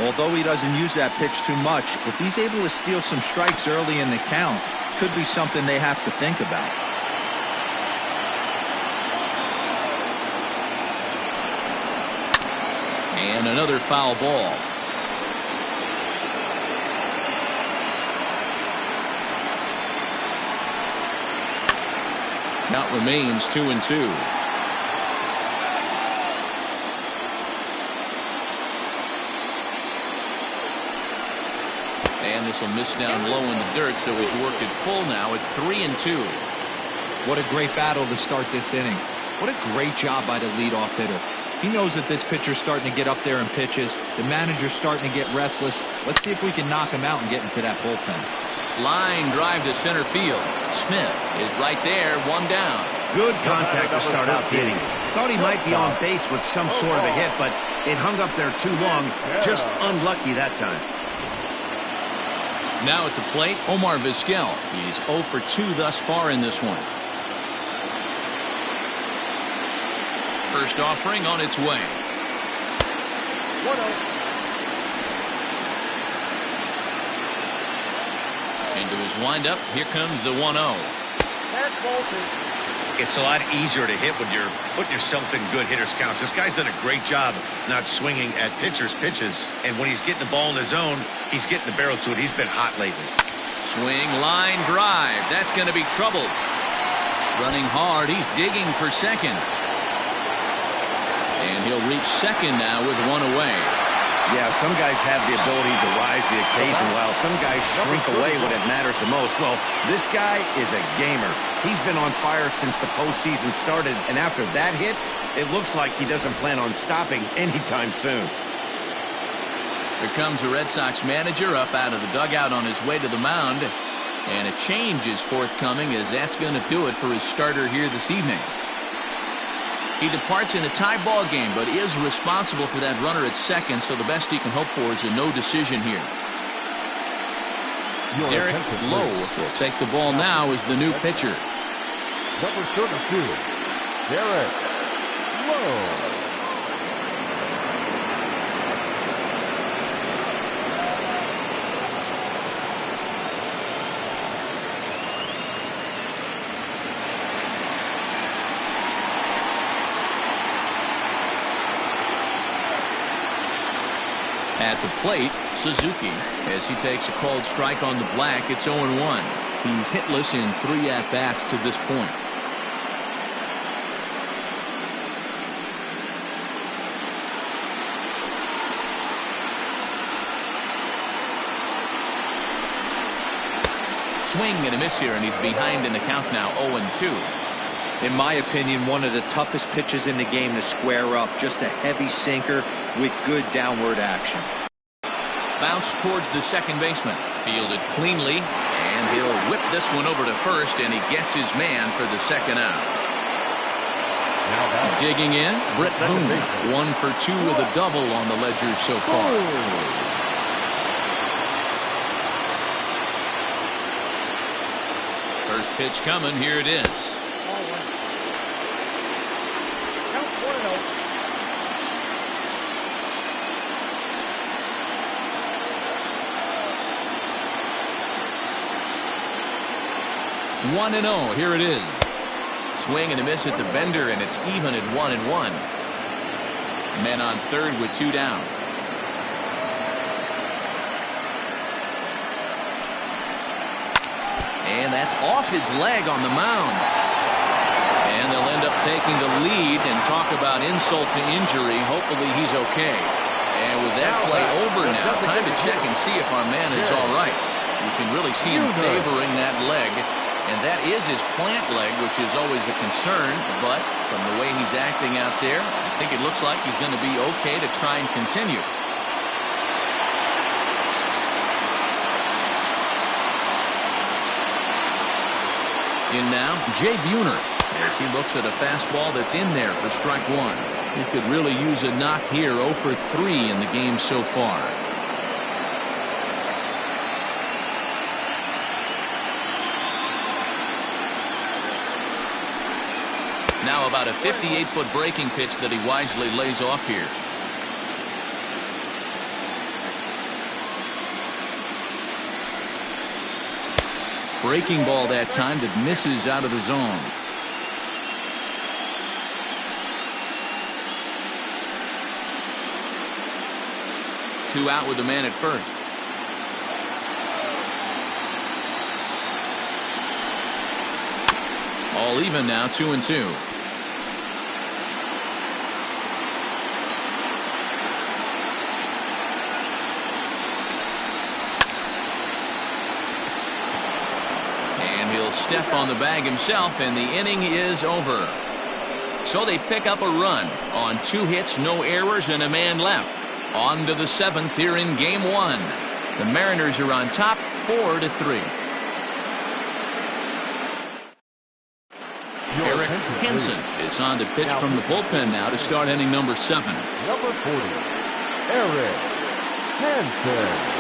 Although he doesn't use that pitch too much, if he's able to steal some strikes early in the count, could be something they have to think about. And another foul ball. Count remains 2-2. And this will miss down low in the dirt, so he's worked it full now at 3-2. What a great battle to start this inning. What a great job by the leadoff hitter. He knows that this pitcher's starting to get up there in pitches. The manager's starting to get restless. Let's see if we can knock him out and get into that bullpen. Line drive to center field. Smith is right there, one down. Good contact to start out the inning. Thought he might be on base with some sort of a hit, but it hung up there too long. Just unlucky that time. Now at the plate, Omar Vizquel. He's 0 for 2 thus far in this one. First offering on its way. 1-0. Into his windup. Here comes the 1-0. It's a lot easier to hit when you're putting yourself in good hitters counts. This guy's done a great job not swinging at pitchers' pitches. And when he's getting the ball in his zone, he's getting the barrel to it. He's been hot lately. Swing, line, drive. That's going to be trouble. Running hard. He's digging for second. And he'll reach second now with one away. Yeah, some guys have the ability to rise the occasion while some guys shrink away when it matters the most. Well, this guy is a gamer. He's been on fire since the postseason started, and after that hit, it looks like he doesn't plan on stopping anytime soon. Here comes the Red Sox manager up out of the dugout on his way to the mound. And a change is forthcoming, as that's going to do it for his starter here this evening. He departs in a tie ball game, but is responsible for that runner at second, so the best he can hope for is a no decision here. Derek Lowe will take the ball now as the new pitcher. Number 32, Derek Lowe. At the plate, Suzuki, as he takes a called strike on the black. It's 0-1. He's hitless in 3 at-bats to this point. Swing and a miss here, and he's behind in the count now, 0-2. In my opinion, one of the toughest pitches in the game to square up. Just a heavy sinker with good downward action. Bounce towards the second baseman. Fielded cleanly, and he'll whip this one over to first, and he gets his man for the second out. Digging in, Brett Boone. 1 for 2 with a double on the ledger so far. First pitch coming. Here it is. 1-0. Here it is. Swing and a miss at the bender, and it's even at 1-1. Men on third with 2 down. And that's off his leg on the mound. And they'll end up taking the lead and talk about insult to injury. Hopefully he's okay. And with that play over now, time to check and see if our man is all right. You can really see him favoring that leg. And that is his plant leg, which is always a concern. But from the way he's acting out there, I think it looks like he's going to be okay to try and continue. In now, Jay Buhner, as he looks at a fastball that's in there for strike one. He could really use a knock here. 0 for 3 in the game so far. Now about a 58-foot breaking pitch that he wisely lays off here. Breaking ball that time that misses out of the zone. Two out with the man at first. All even now, 2-2. Step on the bag himself, and the inning is over. So they pick up a run on 2 hits, no errors, and a man left. On to the 7th here in game 1. The Mariners are on top 4-3. Eric Henson is on to pitch from the bullpen now to start inning number 7. Number 40, Eric Henson.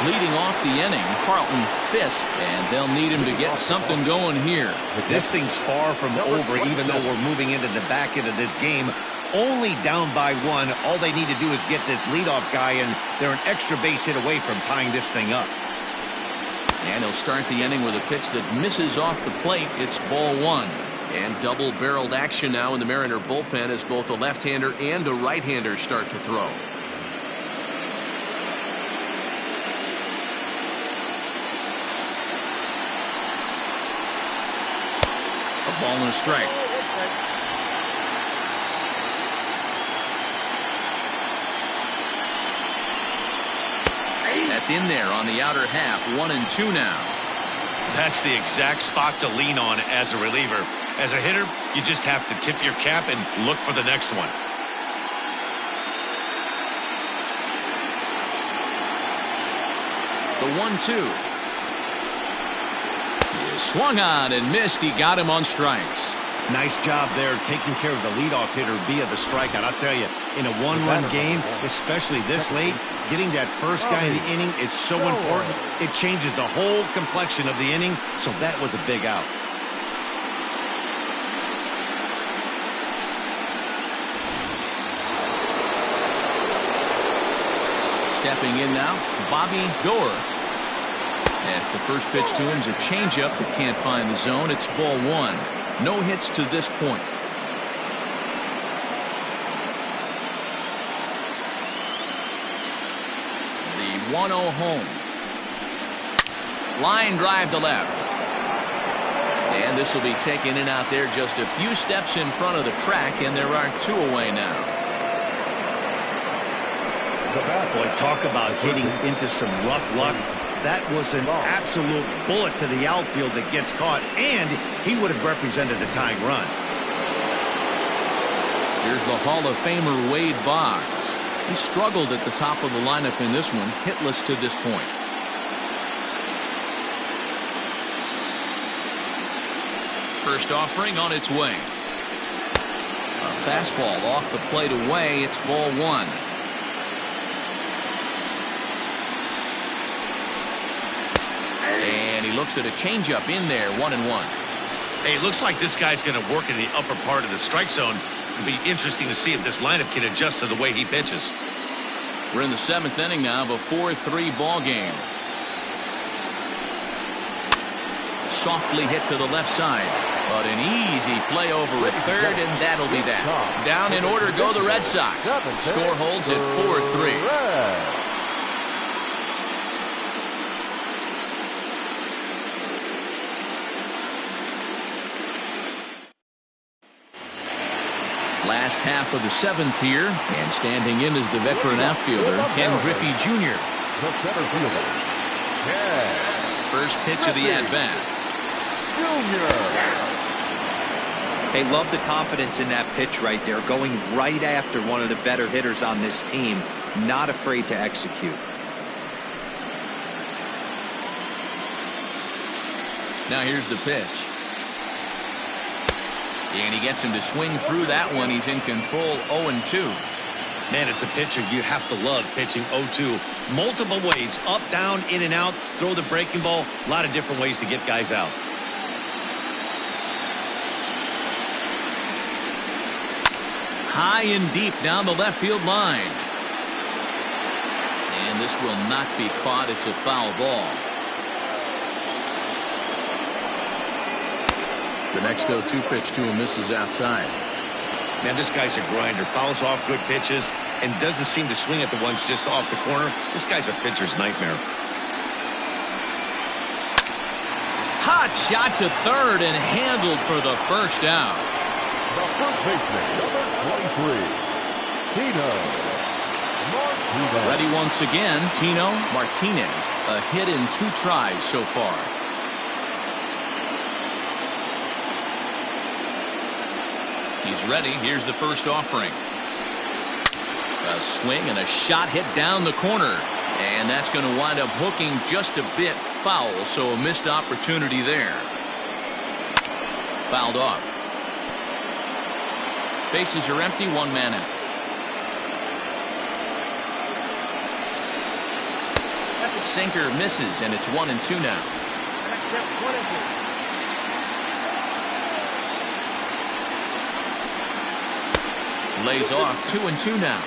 Leading off the inning, Carlton Fisk, and they'll need him to get something going here. This thing's far from over, even though we're moving into the back end of this game. Only down by 1. All they need to do is get this leadoff guy, and they're an extra base hit away from tying this thing up. And he'll start the inning with a pitch that misses off the plate. It's ball 1. And double-barreled action now in the Mariner bullpen as both a left-hander and a right-hander start to throw. A ball and a strike. That's in there on the outer half. 1-2 now. That's the exact spot to lean on as a reliever. As a hitter, you just have to tip your cap and look for the next one. The 1-2. He is swung on and missed. He got him on strikes. Nice job there taking care of the leadoff hitter via the strikeout. I'll tell you, in a one-run game, especially this late, getting that first guy in the inning is so important. It changes the whole complexion of the inning, so that was a big out. Stepping in now, Bobby Gore. As the first pitch to him is a changeup that can't find the zone. It's ball 1. No hits to this point. The 1-0 home. Line drive to left. And this will be taken in out there just a few steps in front of the track, and there are 2 away now. Boy, talk about hitting into some rough luck. That was an absolute bullet to the outfield that gets caught, and he would have represented the tying run. Here's the Hall of Famer Wade Boggs. He struggled at the top of the lineup in this one, hitless to this point. First offering on its way. A fastball off the plate away. It's ball 1. And he looks at a changeup in there, 1-1. Hey, it looks like this guy's going to work in the upper part of the strike zone. It'll be interesting to see if this lineup can adjust to the way he pitches. We're in the 7th inning now of a 4-3 ball game. Softly hit to the left side, but an easy play over at third, and that'll be that. Down in order go the Red Sox. Score holds at 4-3. Last half of the 7th here, and standing in is the veteran outfielder, Ken Griffey Jr. The center fielder, Ken First pitch of the at-bat. Jr. Hey, love the confidence in that pitch right there, going right after one of the better hitters on this team, not afraid to execute. Now here's the pitch. And he gets him to swing through that one. He's in control, 0-2. Man, as a pitcher, you have to love pitching 0-2. Multiple ways, up, down, in and out, throw the breaking ball. A lot of different ways to get guys out. High and deep down the left field line. And this will not be caught. It's a foul ball. The next 0-2 pitch to him misses outside. Man, this guy's a grinder. Fouls off good pitches and doesn't seem to swing at the ones just off the corner. This guy's a pitcher's nightmare. Hot shot to third and handled for the first out. The first baseman, number 23, Tino Martinez. Ready once again, Tino Martinez. A hit in 2 tries so far. He's ready. Here's the first offering. A swing and a shot hit down the corner. And that's going to wind up hooking just a bit foul, so a missed opportunity there. Fouled off. Bases are empty, 1 man out. Sinker misses, and it's 1-2 now. Lays off, 2-2 now.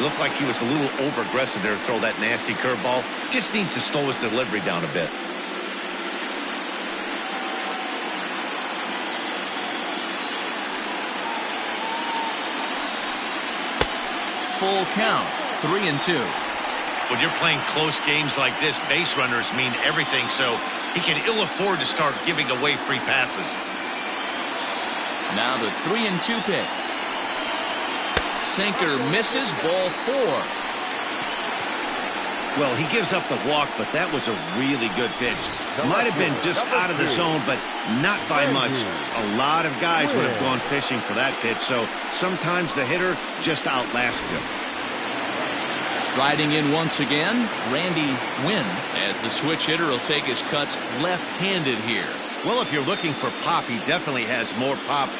Looked like he was a little over-aggressive there to throw that nasty curveball. Just needs to slow his delivery down a bit. Full count, 3-2. When you're playing close games like this, base runners mean everything, so he can ill afford to start giving away free passes. Now the 3-2 pitch. Sinker misses, ball 4. Well, he gives up the walk, but that was a really good pitch. Might have been just out of the zone, but not by much. A lot of guys would have gone fishing for that pitch, so sometimes the hitter just outlasts you. Riding in once again, Randy Wynn, as the switch hitter will take his cuts left-handed here. Well, if you're looking for pop, he definitely has more pop,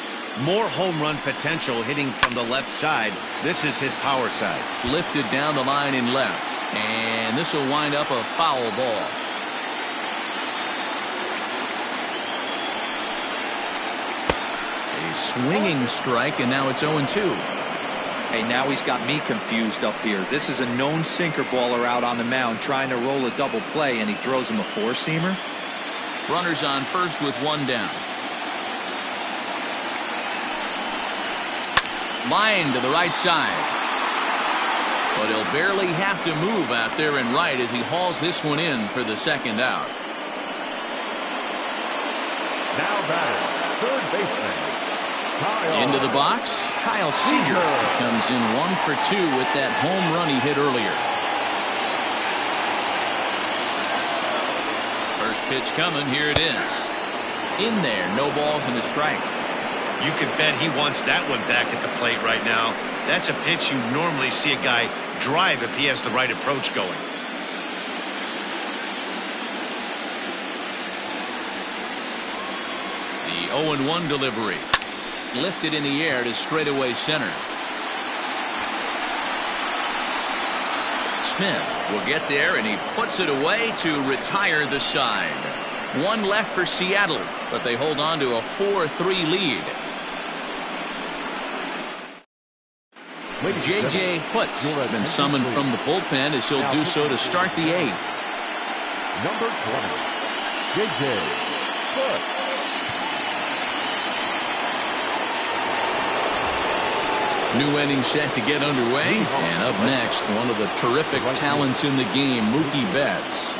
more home run potential hitting from the left side. This is his power side. Lifted down the line in left, and this will wind up a foul ball. A swinging strike, and now it's 0-2. Hey, now he's got me confused up here. This is a known sinker baller out on the mound trying to roll a double play, and he throws him a 4-seamer. Runners on first with 1 down. Line to the right side. But he'll barely have to move out there in right as he hauls this one in for the second out. Now batting, third baseman, Kyle. Into the box, Kyle Seager comes in 1 for 2 with that home run he hit earlier. First pitch coming, here it is. In there, no balls and a strike. You can bet he wants that one back at the plate right now. That's a pitch you normally see a guy drive if he has the right approach going. The 0-1 delivery. Lifted in the air to straightaway center. Smith will get there, and he puts it away to retire the side. 1 left for Seattle, but they hold on to a 4-3 lead. J.J. Putz has been summoned from the bullpen as he'll do so to start the 8th. Number 20, J.J. Putz. New inning set to get underway, and up next, one of the terrific talents in the game, Mookie Betts.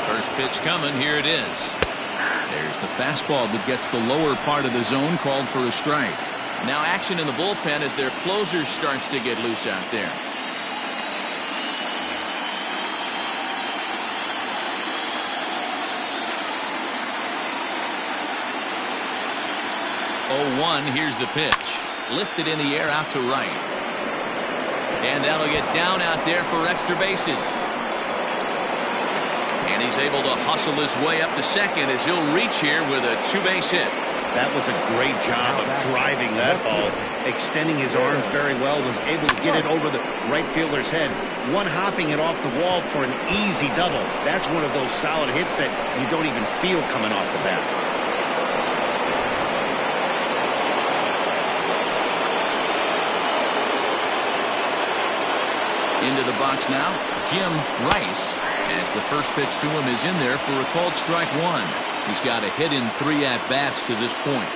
First Pitch coming. Here it is. There's the fastball that gets the lower part of the zone, called for a strike. Now action in the bullpen as their closer starts to get loose out there. Oh, 1. Here's the pitch. Lifted in the air out to right. And that'll get down out there for extra bases. And he's able to hustle his way up to second as he'll reach here with a two-base hit. That was a great job of driving that ball, extending his arms very well, was able to get it over the right fielder's head, one-hopping it off the wall for an easy double. That's one of those solid hits that you don't even feel coming off the bat. Into the box now, Jim Rice, as the first pitch to him is in there for a called strike 1. He's got a hit in 3 at-bats to this point.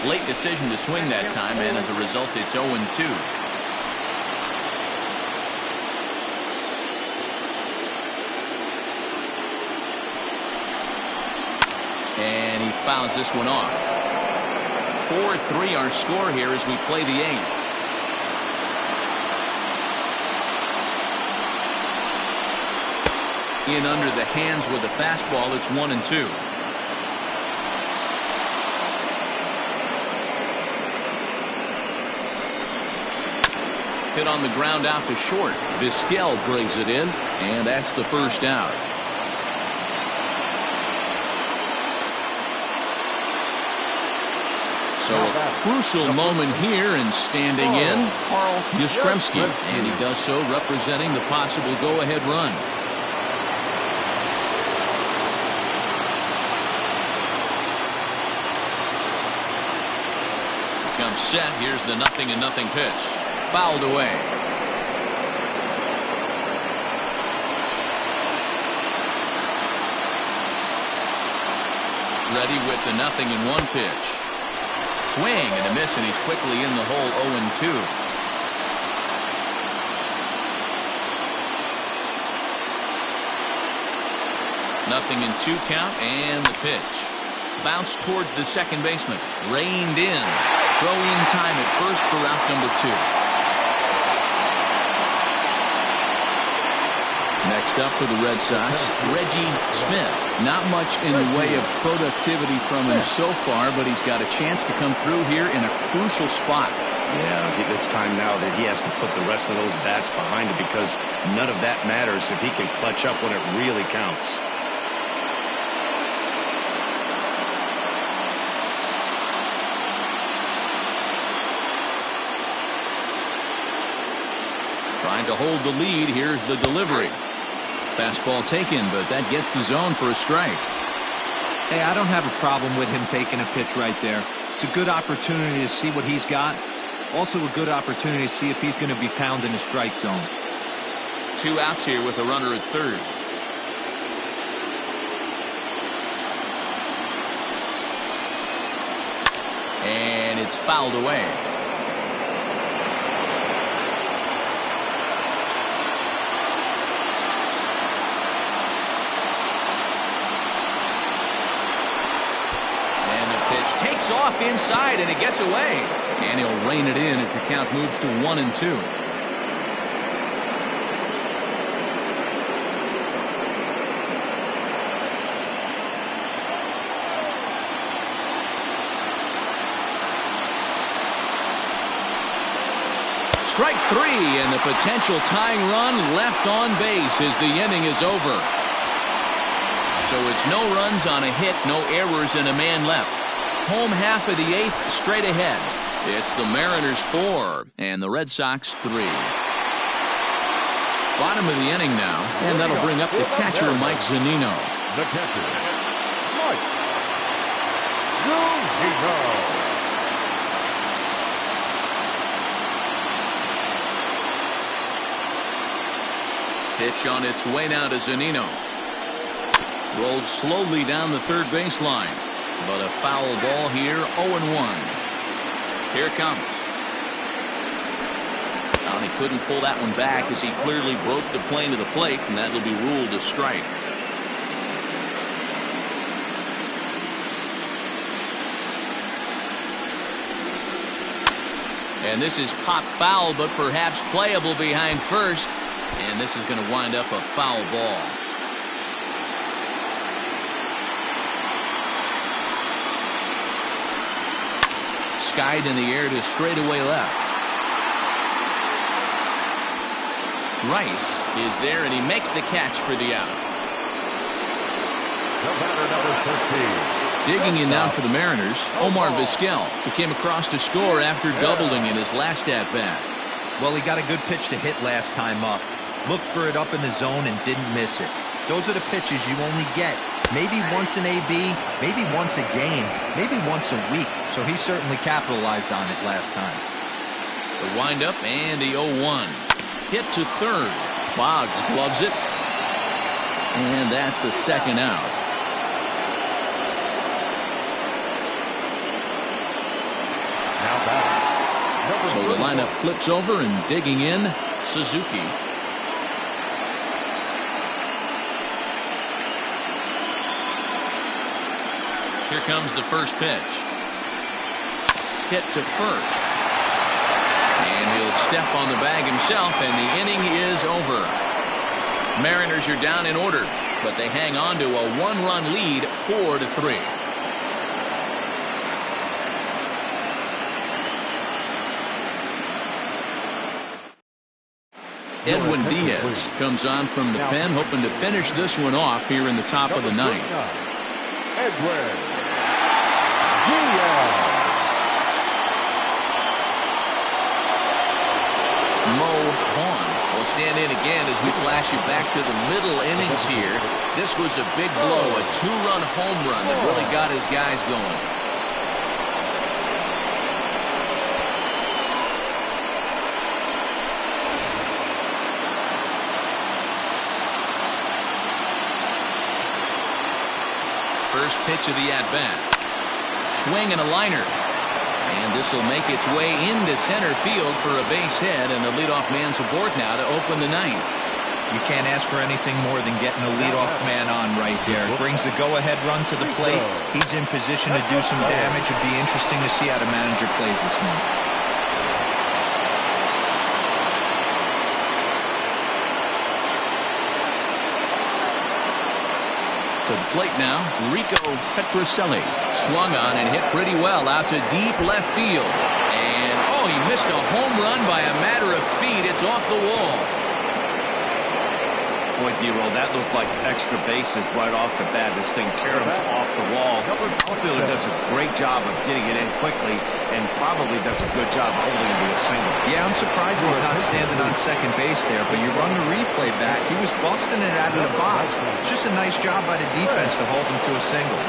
Late decision to swing that time, and as a result, it's 0-2. And he fouls this one off. 4-3 our score here as we play the 8th. In under the hands with the fastball, it's 1-2. Hit on the ground out to short. Vizquel brings it in, and that's the first out. So a crucial moment here, and standing in, Carl Yastrzemski, and he does so representing the possible go-ahead run. Comes set. Here's the 0-0 pitch. Fouled away. Ready with the 0-1 pitch. Swing and a miss, and he's quickly in the hole. 0-2. Nothing in 2 count, and the pitch. Bounce towards the second baseman. Reined in. Throw in time at first for out number 2. Next up for the Red Sox, Reggie Smith. Not much in the way of productivity from him so far, but he's got a chance to come through here in a crucial spot. Yeah, it's time now that he has to put the rest of those bats behind it, because none of that matters if he can clutch up when it really counts. Trying to hold the lead. Here's the delivery. Fastball taken, but that gets the zone for a strike. Hey, I don't have a problem with him taking a pitch right there. It's a good opportunity to see what he's got. Also a good opportunity to see if he's going to be pounding the strike zone. 2 outs here with a runner at third. And it's fouled away. Takes off inside, and it gets away. And he'll rein it in as the count moves to 1-2. Strike 3, and the potential tying run left on base as the inning is over. So it's no runs on a hit, no errors, and a man left. Home half of the 8th straight ahead. It's the Mariners 4 and the Red Sox 3. Bottom of the inning now, and that'll bring up the catcher, Mike Zunino. The catcher, Mike Zunino. Pitch on its way now to Zunino. Rolled slowly down the third baseline. But a foul ball here, 0-1. Here it comes. Well, he couldn't pull that one back as he clearly broke the plane to the plate, and that'll be ruled a strike. And this is pop foul, but perhaps playable behind first. And this is going to wind up a foul ball. Skied in the air to straightaway left. Rice is there, and he makes the catch for the out. The batter, number 13. Digging in now for the Mariners, Omar Vizquel, who came across to score after doubling in his last at-bat. Well, he got a good pitch to hit last time up. Looked for it up in the zone and didn't miss it. Those are the pitches you only get. Maybe once in AB, maybe once a game, maybe once a week. So he certainly capitalized on it last time. The windup and the 0-1. Hit to third. Boggs gloves it. And that's the second out. So the lineup flips over, and digging in, Suzuki. Here comes the first pitch. Hit to first. And he'll step on the bag himself, and the inning is over. Mariners are down in order, but they hang on to a one-run lead, 4-3. Edwin Diaz comes on from the pen, hoping to finish this one off here in the top of the ninth. Edwin Diaz. Mo Vaughn will stand in again as we flash you back to the middle innings here. This was a big blow, a two-run home run that really got his guys going. First pitch of the at-bat. Swing and a liner. And this will make its way into center field for a base hit, and the leadoff man's aboard now to open the ninth. You can't ask for anything more than getting a leadoff man on right there. Brings the go-ahead run to the plate. He's in position to do some damage. It'd be interesting to see how the manager plays this one. To the plate now, Rico Petrocelli. Swung on and hit pretty well out to deep left field. And, oh, he missed a home run by a matter of feet. It's off the wall. Boy, D-Roll, that looked like extra bases right off the bat. This thing caroms off the wall. Outfielder does a great job of getting it in quickly and probably does a good job holding it to a single. Yeah, I'm surprised he's not standing on second base there, but you run the replay back. He was busting it out of the box. It's just a nice job by the defense to hold him to a single.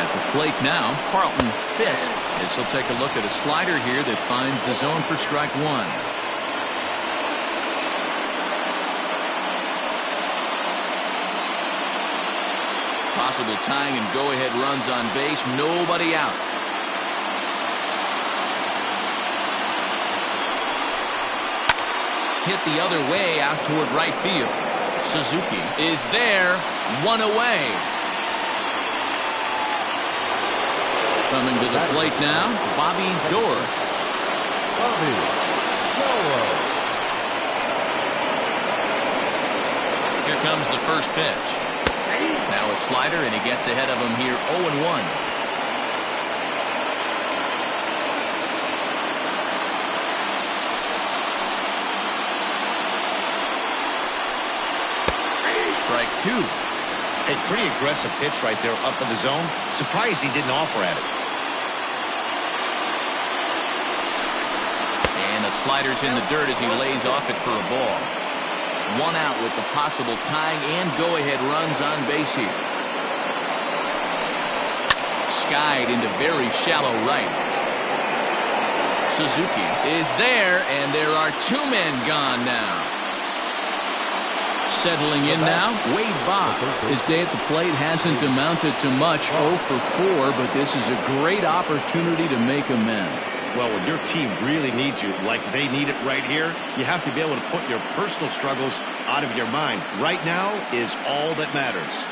At the plate now, Carlton Fisk, as he'll take a look at a slider here that finds the zone for strike one. Possible tying and go-ahead runs on base, nobody out. Hit the other way out toward right field. Suzuki is there, one away. Coming to the plate now, Bobby Doerr. Here comes the first pitch. Now a slider, and he gets ahead of him here, 0-1. Strike two. A pretty aggressive pitch right there up in the zone. Surprised he didn't offer at it. And the slider's in the dirt as he lays off it for a ball. One out with the possible tying and go-ahead runs on base here. Skied into very shallow right. Suzuki is there, and there are two men gone now. Settling in now, Wade Boggs. His day at the plate hasn't amounted to much, 0 for 4, but this is a great opportunity to make amends. Well, when your team really needs you, like they need it right here, you have to be able to put your personal struggles out of your mind. Right now is all that matters.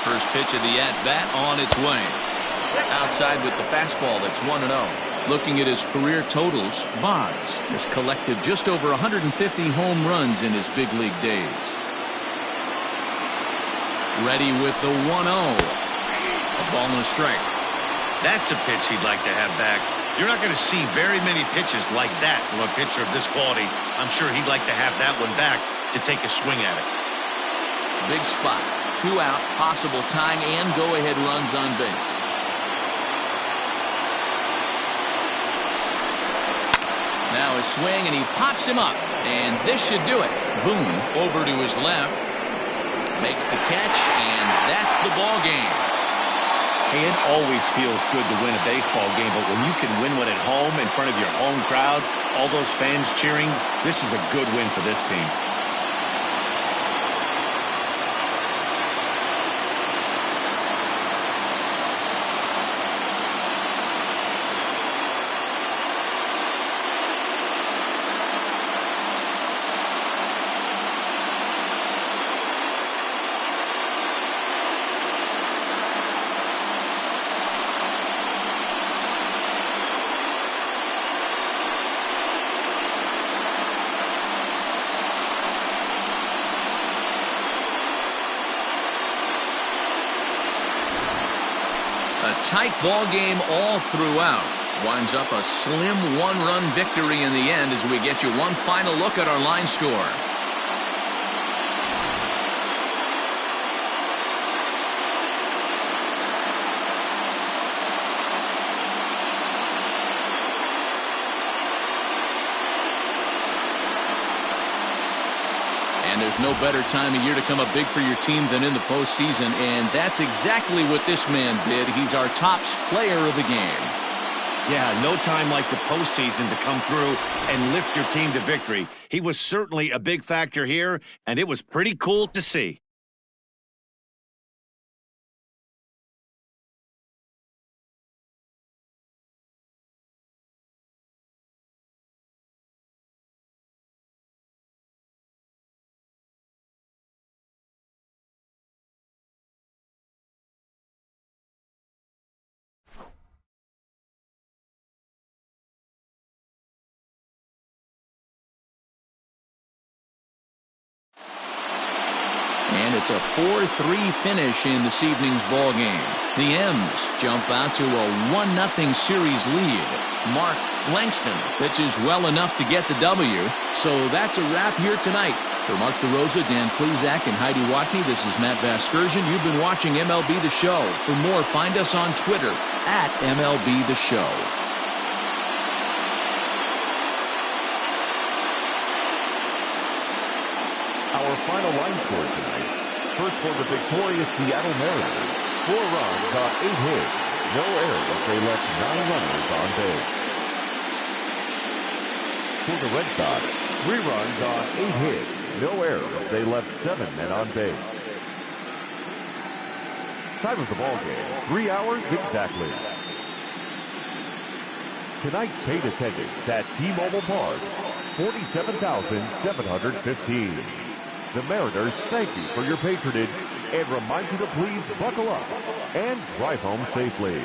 First pitch of the at-bat on its way. Outside with the fastball, that's 1-0. Looking at his career totals, Boggs has collected just over 150 home runs in his big league days. Ready with the 1-0. A ball and a strike. That's a pitch he'd like to have back. You're not going to see very many pitches like that from a pitcher of this quality. I'm sure he'd like to have that one back to take a swing at it. Big spot. 2 out, possible tying and go-ahead runs on base. Now a swing, and he pops him up. And this should do it. Boom, over to his left. Makes the catch, and that's the ball game. Hey, it always feels good to win a baseball game, but when you can win one at home in front of your home crowd, all those fans cheering, this is a good win for this team. A tight ball game all throughout. Winds up a slim 1-run victory in the end as we get you one final look at our line score. And there's no better time of year to come up big for your team than in the postseason, and that's exactly what this man did. He's our top player of the game. Yeah, no time like the postseason to come through and lift your team to victory. He was certainly a big factor here, and it was pretty cool to see. And it's a 4-3 finish in this evening's ball game. The M's jump out to a 1-0 series lead. Mark Langston pitches well enough to get the W. So that's a wrap here tonight. For Mark DeRosa, Dan Plezak, and Heidi Watney, this is Matt Vasgersian. You've been watching MLB The Show. For more, find us on Twitter at MLB The Show. Our final line score tonight. First for the victorious Seattle Mariners. 4 runs on 8 hits. No errors. They left 9 runners on base. For the Red Sox, 3 runs on 8 hits. No errors. They left 7 men on base. Time of the ball game, 3 hours exactly. Tonight's paid attendance at T-Mobile Park, 47,715. The Mariners thank you for your patronage and remind you to please buckle up and drive home safely.